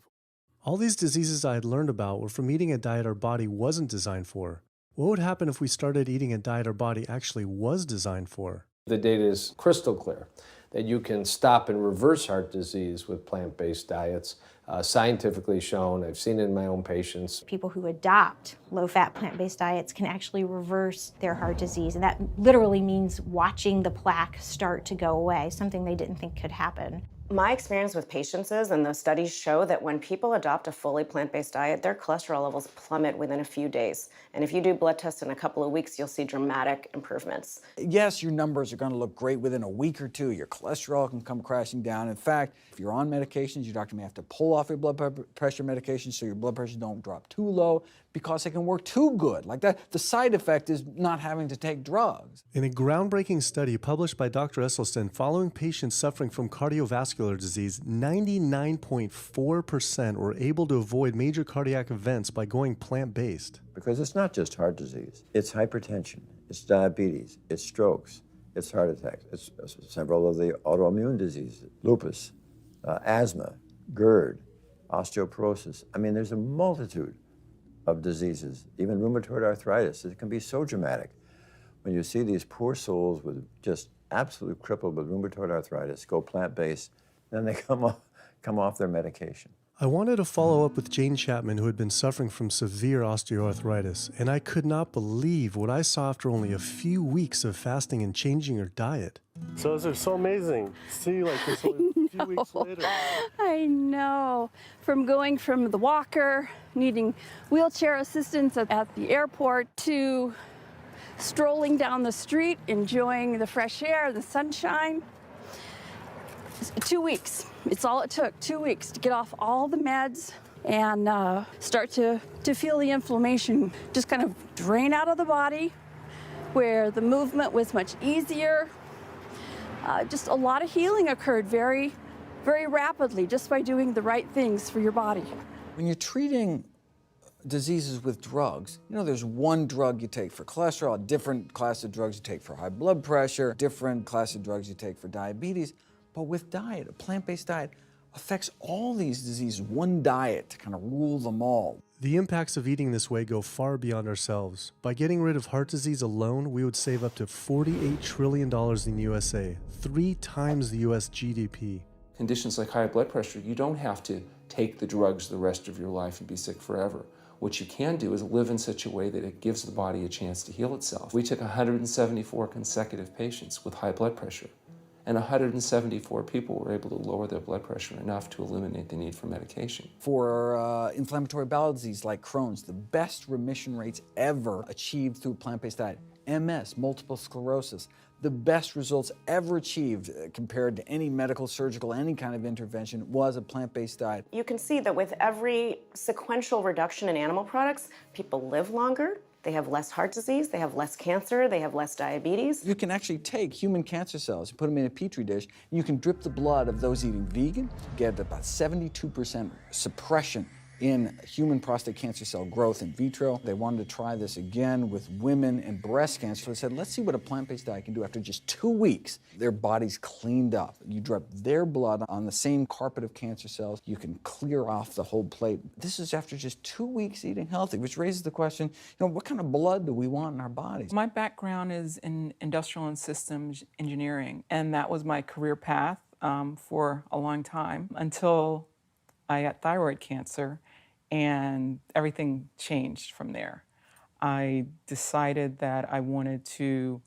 All these diseases I had learned about were from eating a diet our body wasn't designed for. What would happen if we started eating a diet our body actually was designed for? The data is crystal clear that you can stop and reverse heart disease with plant-based diets. Scientifically shown, I've seen it in my own patients. People who adopt low-fat plant-based diets can actually reverse their heart disease, and that literally means watching the plaque start to go away, something they didn't think could happen. My experience with patients is, and those studies show, that when people adopt a fully plant-based diet, their cholesterol levels plummet within a few days. And if you do blood tests in a couple of weeks, you'll see dramatic improvements. Yes, your numbers are going to look great within a week or two. Your cholesterol can come crashing down. In fact, if you're on medications, your doctor may have to pull off your blood pressure medication so your blood pressure don't drop too low because it can work too good. Like that, the side effect is not having to take drugs. In a groundbreaking study published by Dr. Esselstyn following patients suffering from cardiovascular disease, 99.4% were able to avoid major cardiac events by going plant-based. Because it's not just heart disease. It's hypertension, it's diabetes, it's strokes, it's heart attacks, it's several of the autoimmune diseases, lupus, asthma, GERD, osteoporosis. I mean, there's a multitude of diseases, even rheumatoid arthritis. It can be so dramatic when you see these poor souls with just absolutely crippled with rheumatoid arthritis go plant-based, then they come off their medication. I wanted to follow up with Jane Chapman, who had been suffering from severe osteoarthritis, and I could not believe what I saw after only a few weeks of fasting and changing her diet. So it's so amazing to see like this only a few weeks later. I know. From going from the walker, needing wheelchair assistance at the airport, to strolling down the street, enjoying the fresh air, the sunshine. 2 weeks. It's all it took, 2 weeks to get off all the meds and start to feel the inflammation just kind of drain out of the body, where the movement was much easier. Just a lot of healing occurred very, very rapidly just by doing the right things for your body. When you're treating diseases with drugs, you know, there's one drug you take for cholesterol, a different class of drugs you take for high blood pressure, different class of drugs you take for diabetes. But with diet, a plant-based diet affects all these diseases, one diet to kind of rule them all. The impacts of eating this way go far beyond ourselves. By getting rid of heart disease alone, we would save up to $48 trillion in the USA, 3 times the US GDP. Conditions like high blood pressure, you don't have to take the drugs the rest of your life and be sick forever. What you can do is live in such a way that it gives the body a chance to heal itself. We took 174 consecutive patients with high blood pressure, and 174 people were able to lower their blood pressure enough to eliminate the need for medication. For inflammatory bowel disease like Crohn's, the best remission rates ever achieved through a plant-based diet. MS, multiple sclerosis, the best results ever achieved compared to any medical, surgical, any kind of intervention was a plant-based diet. You can see that with every sequential reduction in animal products, people live longer, they have less heart disease, they have less cancer, they have less diabetes. You can actually take human cancer cells, put them in a petri dish, and you can drip the blood of those eating vegan, get about 72% suppression in human prostate cancer cell growth in vitro. They wanted to try this again with women and breast cancer. So they said, let's see what a plant-based diet can do. After just 2 weeks, their body's cleaned up. You drop their blood on the same carpet of cancer cells. You can clear off the whole plate. This is after just 2 weeks eating healthy, which raises the question, you know, what kind of blood do we want in our bodies? My background is in industrial and systems engineering, and that was my career path for a long time until I got thyroid cancer. And everything changed from there. I decided that I wanted to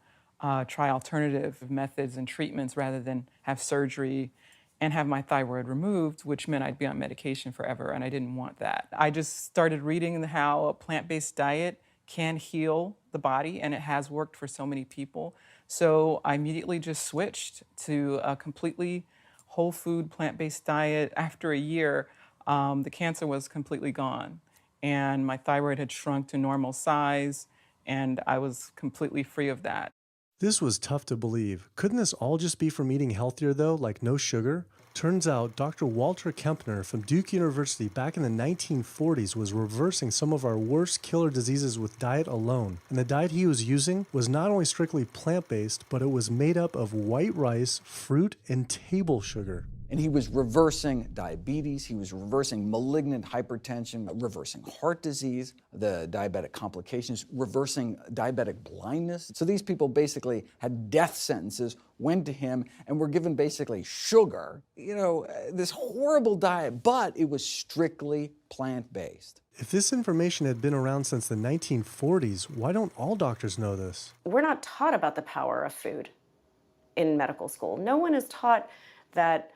try alternative methods and treatments rather than have surgery and have my thyroid removed, which meant I'd be on medication forever, and I didn't want that. I just started reading how a plant-based diet can heal the body, and it has worked for so many people. So I immediately just switched to a completely whole food plant-based diet. After a year, the cancer was completely gone, and my thyroid had shrunk to normal size, and I was completely free of that. This was tough to believe. Couldn't this all just be from eating healthier though, like no sugar? Turns out Dr. Walter Kempner from Duke University back in the 1940s was reversing some of our worst killer diseases with diet alone. And the diet he was using was not only strictly plant-based, but it was made up of white rice, fruit, and table sugar. And he was reversing diabetes, he was reversing malignant hypertension, reversing heart disease, the diabetic complications, reversing diabetic blindness. So these people basically had death sentences, went to him, and were given basically sugar, you know, this horrible diet, but it was strictly plant-based. If this information had been around since the 1940s, why don't all doctors know this? We're not taught about the power of food in medical school. No one is taught that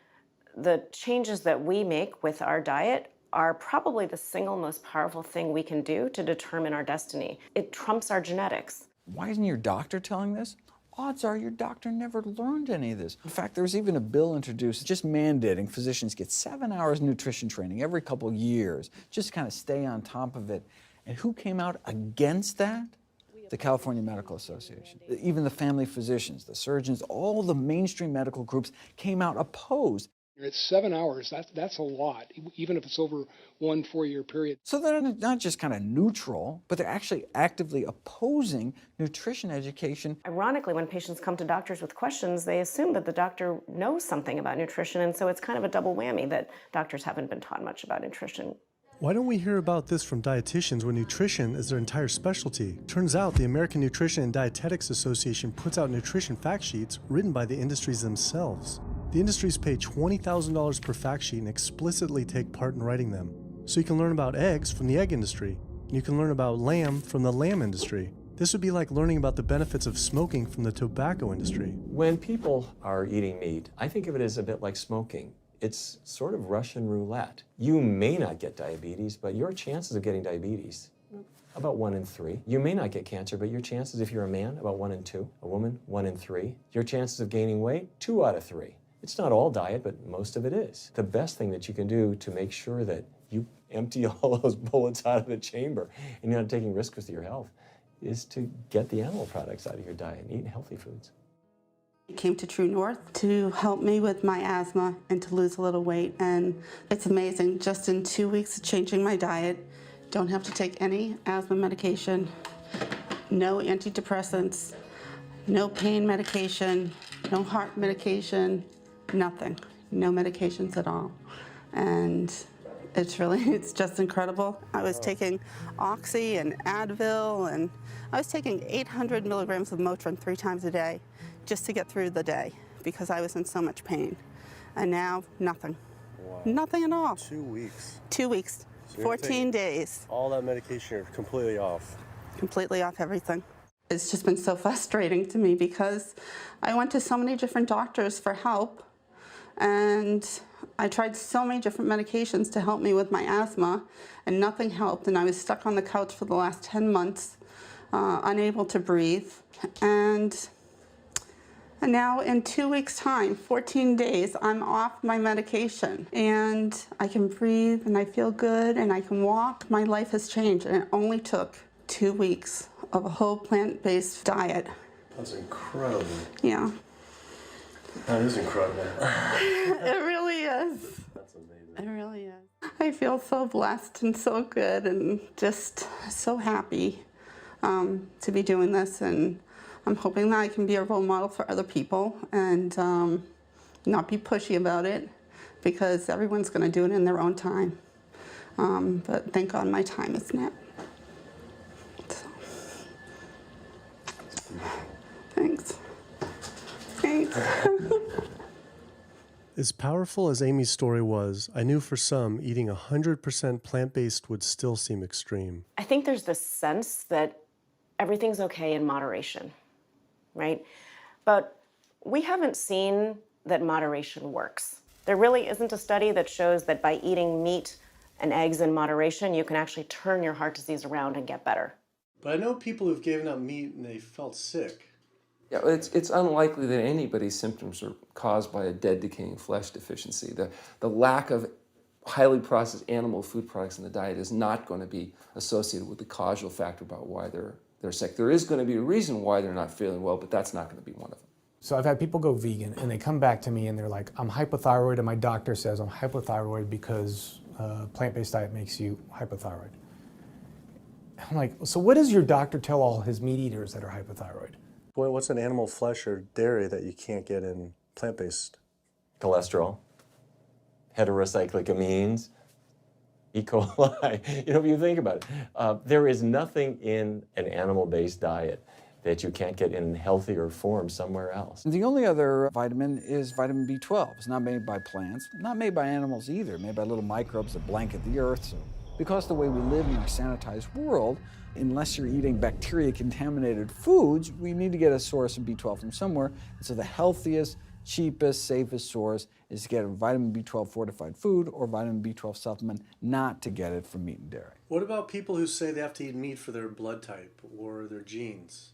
the changes that we make with our diet are probably the single most powerful thing we can do to determine our destiny. It trumps our genetics. Why isn't your doctor telling this? Odds are your doctor never learned any of this. In fact, there was even a bill introduced just mandating physicians get 7 hours nutrition training every couple years, just to kind of stay on top of it. And who came out against that? The California Medical Association. Even the family physicians, the surgeons, all the mainstream medical groups came out opposed. It's 7 hours, that's a lot, even if it's over 1 4-year period. So they're not just kind of neutral, but they're actually actively opposing nutrition education. Ironically, when patients come to doctors with questions, they assume that the doctor knows something about nutrition, and so it's kind of a double whammy that doctors haven't been taught much about nutrition. Why don't we hear about this from dietitians when nutrition is their entire specialty? Turns out the American Nutrition and Dietetics Association puts out nutrition fact sheets written by the industries themselves. The industries pay $20,000 per fact sheet and explicitly take part in writing them. So you can learn about eggs from the egg industry, and you can learn about lamb from the lamb industry. This would be like learning about the benefits of smoking from the tobacco industry. When people are eating meat, I think of it as a bit like smoking. It's sort of Russian roulette. You may not get diabetes, but your chances of getting diabetes, about 1 in 3. You may not get cancer, but your chances, if you're a man, about 1 in 2. A woman, 1 in 3. Your chances of gaining weight, 2 out of 3. It's not all diet, but most of it is. The best thing that you can do to make sure that you empty all those bullets out of the chamber and you're not taking risks with your health is to get the animal products out of your diet and eat healthy foods. I came to True North to help me with my asthma and to lose a little weight, and it's amazing. Just in 2 weeks of changing my diet, Don't have to take any asthma medication, no antidepressants, no pain medication, no heart medication, nothing. No medications at all. And it's just incredible. I was taking Oxy and Advil, and I was taking 800 milligrams of Motrin 3 times a day just to get through the day because I was in so much pain. And now, nothing. Wow. Nothing at all. 2 weeks. 2 weeks, So you're 14 taking days. All that medication, you're completely off. Completely off everything. It's just been so frustrating to me because I went to so many different doctors for help, and I tried so many different medications to help me with my asthma, and nothing helped, and I was stuck on the couch for the last 10 months, unable to breathe. And now in 2 weeks' time, 14 days, I'm off my medication, and I can breathe, and I feel good, and I can walk. My life has changed, and it only took 2 weeks of a whole plant-based diet. That's incredible. Yeah. That is incredible. It really is. That's amazing. It really is. I feel so blessed and so good and just so happy to be doing this, and I'm hoping that I can be a role model for other people and not be pushy about it, because everyone's going to do it in their own time. But thank God my time is now. Thanks. Thanks. As powerful as Amy's story was, I knew for some, eating 100% plant-based would still seem extreme. I think there's this sense that everything's okay in moderation, right? But we haven't seen that moderation works. There really isn't a study that shows that by eating meat and eggs in moderation, you can actually turn your heart disease around and get better. But I know people who've given up meat and they felt sick. Yeah, it's unlikely that anybody's symptoms are caused by a dead, decaying flesh deficiency. The lack of highly processed animal food products in the diet is not going to be associated with the causal factor about why they're sick. There is going to be a reason why they're not feeling well, but that's not going to be one of them. So I've had people go vegan, and they come back to me, and they're like, I'm hypothyroid, and my doctor says I'm hypothyroid because plant-based diet makes you hypothyroid. I'm like, so what does your doctor tell all his meat eaters that are hypothyroid? What's an animal flesh or dairy that you can't get in plant-based? Cholesterol, heterocyclic amines, E. coli. You know, if you think about it, there is nothing in an animal-based diet that you can't get in healthier form somewhere else. The only other vitamin is vitamin B12. It's not made by plants, not made by animals either, made by little microbes that blanket the earth. So because the way we live in our sanitized world, unless you're eating bacteria-contaminated foods, we need to get a source of B12 from somewhere. And so the healthiest, cheapest, safest source is to get a vitamin B12 fortified food or vitamin B12 supplement, not to get it from meat and dairy. What about people who say they have to eat meat for their blood type or their genes?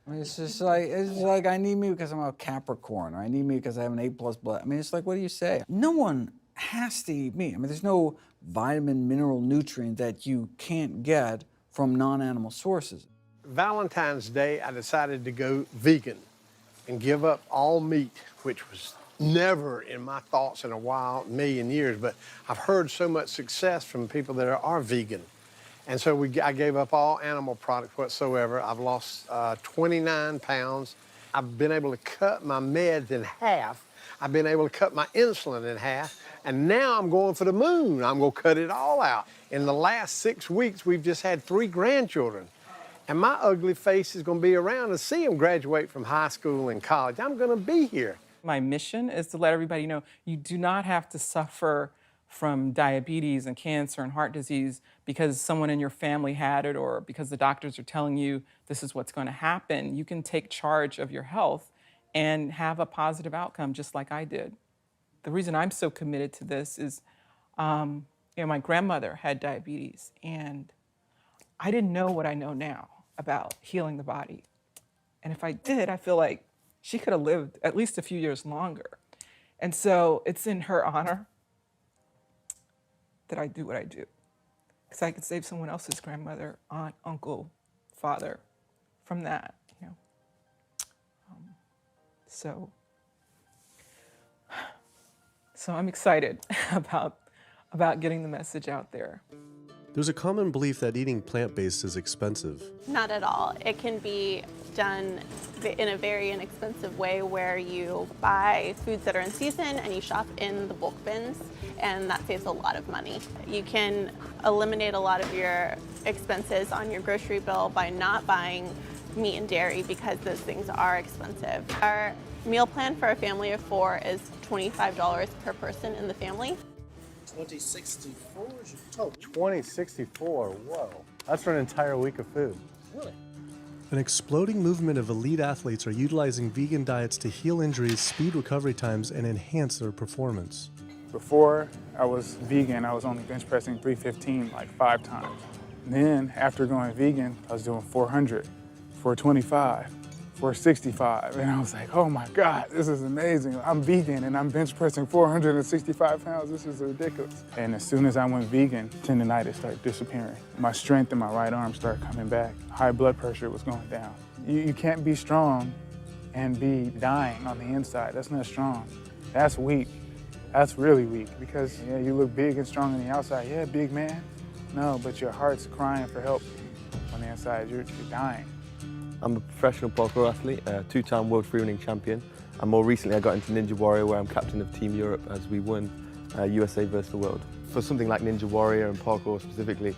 I mean, it's like I need meat because I'm a Capricorn, or I need meat because I have an A+ blood. I mean, it's like, what do you say? No one has to eat meat. I mean, there's no vitamin, mineral, nutrient that you can't get from non-animal sources. Valentine's Day, I decided to go vegan and give up all meat, which was never in my thoughts in a million years, but I've heard so much success from people that are vegan. And so I gave up all animal products whatsoever. I've lost 29 pounds. I've been able to cut my meds in half. I've been able to cut my insulin in half. And now I'm going for the moon. I'm going to cut it all out. In the last 6 weeks, we've just had 3 grandchildren. And my ugly face is going to be around to see them graduate from high school and college. I'm going to be here. My mission is to let everybody know you do not have to suffer from diabetes and cancer and heart disease because someone in your family had it or because the doctors are telling you this is what's going to happen. You can take charge of your health and have a positive outcome just like I did. The reason I'm so committed to this is, my grandmother had diabetes, and I didn't know what I know now about healing the body. And if I did, I feel like she could have lived at least a few years longer. And so it's in her honor that I do what I do. Because I could save someone else's grandmother, aunt, uncle, father from that, So I'm excited about getting the message out there. There's a common belief that eating plant-based is expensive. Not at all. It can be done in a very inexpensive way where you buy foods that are in season and you shop in the bulk bins, and that saves a lot of money. You can eliminate a lot of your expenses on your grocery bill by not buying meat and dairy because those things are expensive. Our meal plan for a family of 4 is $25 per person in the family. 2064 is your total. 2064, whoa. That's for an entire week of food. Really? An exploding movement of elite athletes are utilizing vegan diets to heal injuries, speed recovery times, and enhance their performance. Before I was vegan, I was only bench pressing 315 like 5 times. Then after going vegan, I was doing 400, 425, 465. And I was like, oh my God, this is amazing. I'm vegan and I'm bench pressing 465 pounds. This is ridiculous. And as soon as I went vegan, tendinitis started disappearing. My strength in my right arm started coming back. High blood pressure was going down. You can't be strong and be dying on the inside. That's not strong. That's weak. That's really weak because yeah, you look big and strong on the outside. Yeah, big man. No, but your heart's crying for help on the inside. You're dying. I'm a professional parkour athlete, a 2-time world freerunning champion, and more recently I got into Ninja Warrior where I'm captain of Team Europe as we won USA vs the world. For something like Ninja Warrior and parkour specifically,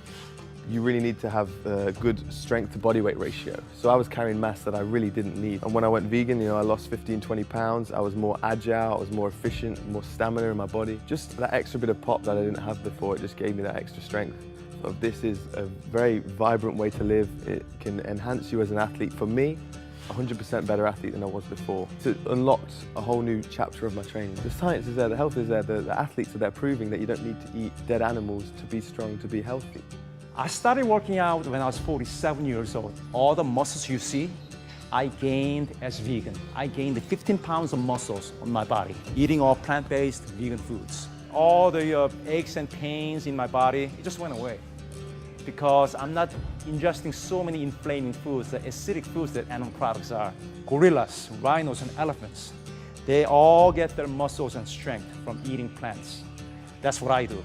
you really need to have a good strength to body weight ratio. So I was carrying mass that I really didn't need. And when I went vegan, I lost 15, 20 pounds. I was more agile, I was more efficient, more stamina in my body. Just that extra bit of pop that I didn't have before, it just gave me that extra strength. So this is a very vibrant way to live. It can enhance you as an athlete. For me, 100% better athlete than I was before. It unlocked a whole new chapter of my training. The science is there, the health is there, the athletes are there proving that you don't need to eat dead animals to be strong, to be healthy. I started working out when I was 47 years old. All the muscles you see, I gained as vegan. I gained 15 pounds of muscles on my body, eating all plant-based vegan foods. All the aches and pains in my body, it just went away. Because I'm not ingesting so many inflaming foods, the acidic foods that animal products are. Gorillas, rhinos, and elephants, they all get their muscles and strength from eating plants. That's what I do.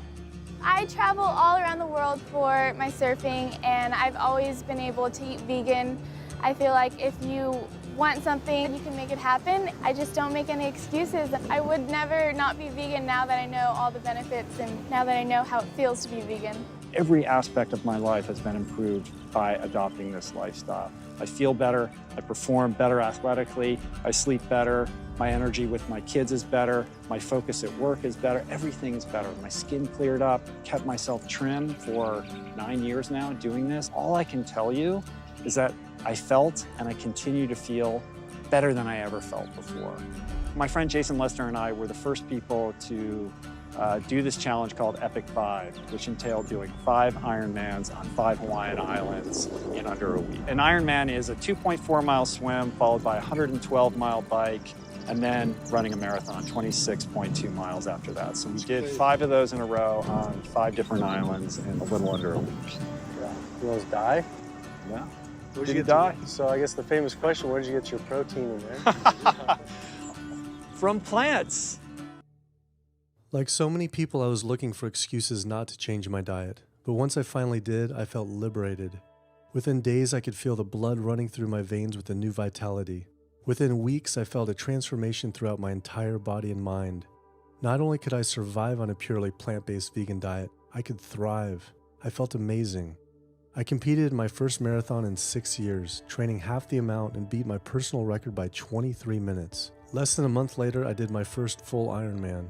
I travel all around the world for my surfing, and I've always been able to eat vegan. I feel like if you want something, you can make it happen. I just don't make any excuses. I would never not be vegan now that I know all the benefits and now that I know how it feels to be vegan. Every aspect of my life has been improved by adopting this lifestyle. I feel better, I perform better athletically, I sleep better, my energy with my kids is better, my focus at work is better, everything is better. My skin cleared up, kept myself trim for 9 years now doing this. All I can tell you is that I felt and I continue to feel better than I ever felt before. My friend Jason Lester and I were the first people to do this challenge called Epic 5, which entailed doing 5 Ironmans on 5 Hawaiian islands in under a week. An Ironman is a 2.4-mile swim followed by a 112-mile bike and then running a marathon, 26.2 miles after that. So we did 5 of those in a row on 5 different islands in a little under a week. Yeah. You almost die? Yeah. Where'd you die? So I guess the famous question, where did you get your protein in there? From plants. Like so many people, I was looking for excuses not to change my diet. But once I finally did, I felt liberated. Within days, I could feel the blood running through my veins with a new vitality. Within weeks, I felt a transformation throughout my entire body and mind. Not only could I survive on a purely plant-based vegan diet, I could thrive. I felt amazing. I competed in my first marathon in 6 years, training half the amount and beat my personal record by 23 minutes. Less than a month later, I did my first full Ironman.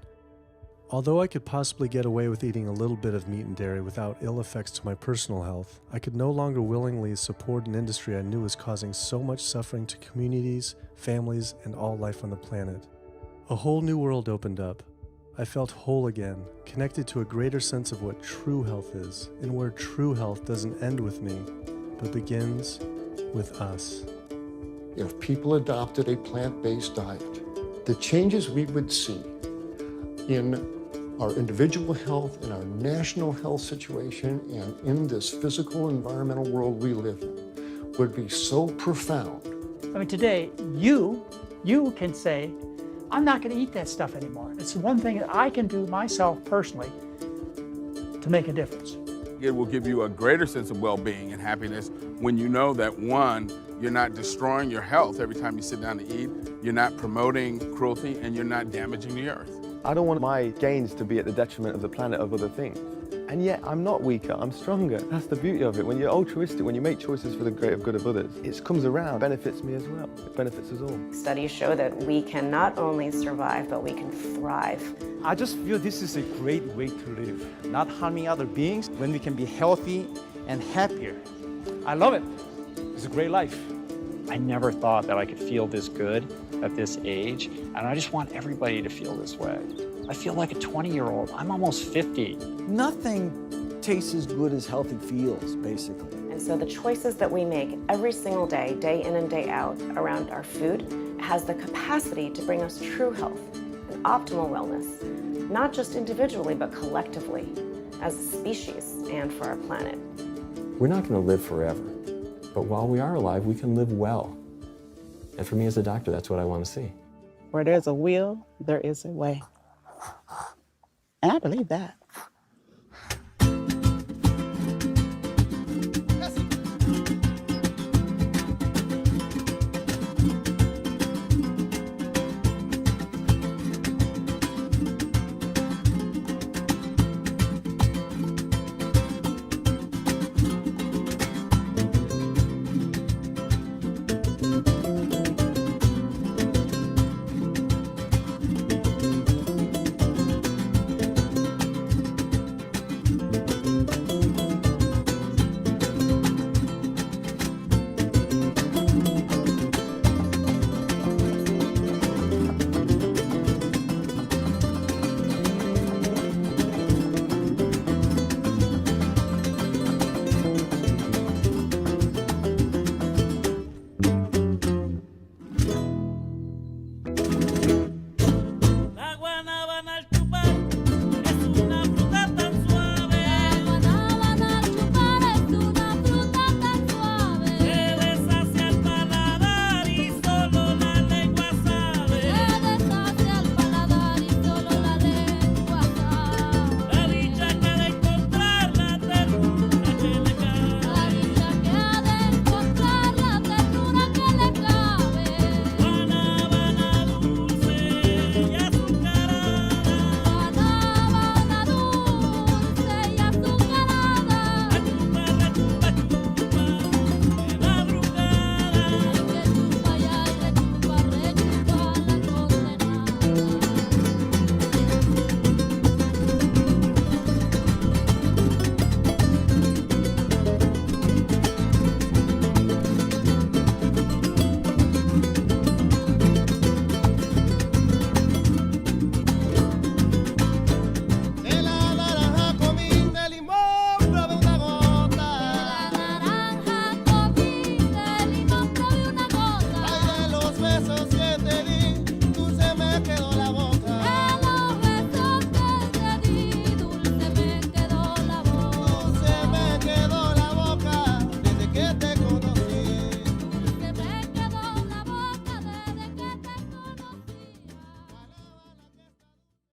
Although I could possibly get away with eating a little bit of meat and dairy without ill effects to my personal health, I could no longer willingly support an industry I knew was causing so much suffering to communities, families, and all life on the planet. A whole new world opened up. I felt whole again, connected to a greater sense of what true health is, and where true health doesn't end with me, but begins with us. If people adopted a plant-based diet, the changes we would see in our individual health, in our national health situation, and in this physical environmental world we live in would be so profound. I mean, today, you can say, I'm not going to eat that stuff anymore. It's one thing that I can do myself personally to make a difference. it will give you a greater sense of well-being and happiness when you know that, one, you're not destroying your health every time you sit down to eat, you're not promoting cruelty, and you're not damaging the earth. I don't want my gains to be at the detriment of the planet of other things. And yet I'm not weaker, I'm stronger. That's the beauty of it. When you're altruistic, when you make choices for the greater good of others, it comes around, benefits me as well. It benefits us all. Studies show that we can not only survive, but we can thrive. I just feel this is a great way to live, not harming other beings when we can be healthy and happier. I love it. It's a great life. I never thought that I could feel this good at this age, and I just want everybody to feel this way. I feel like a 20-year-old. I'm almost 50. Nothing tastes as good as healthy feels, basically. And so the choices that we make every single day, day in and day out, around our food, has the capacity to bring us true health and optimal wellness, not just individually, but collectively, as a species and for our planet. We're not going to live forever, but while we are alive, we can live well. And for me as a doctor, that's what I want to see. Where there's a will, there is a way. And I believe that.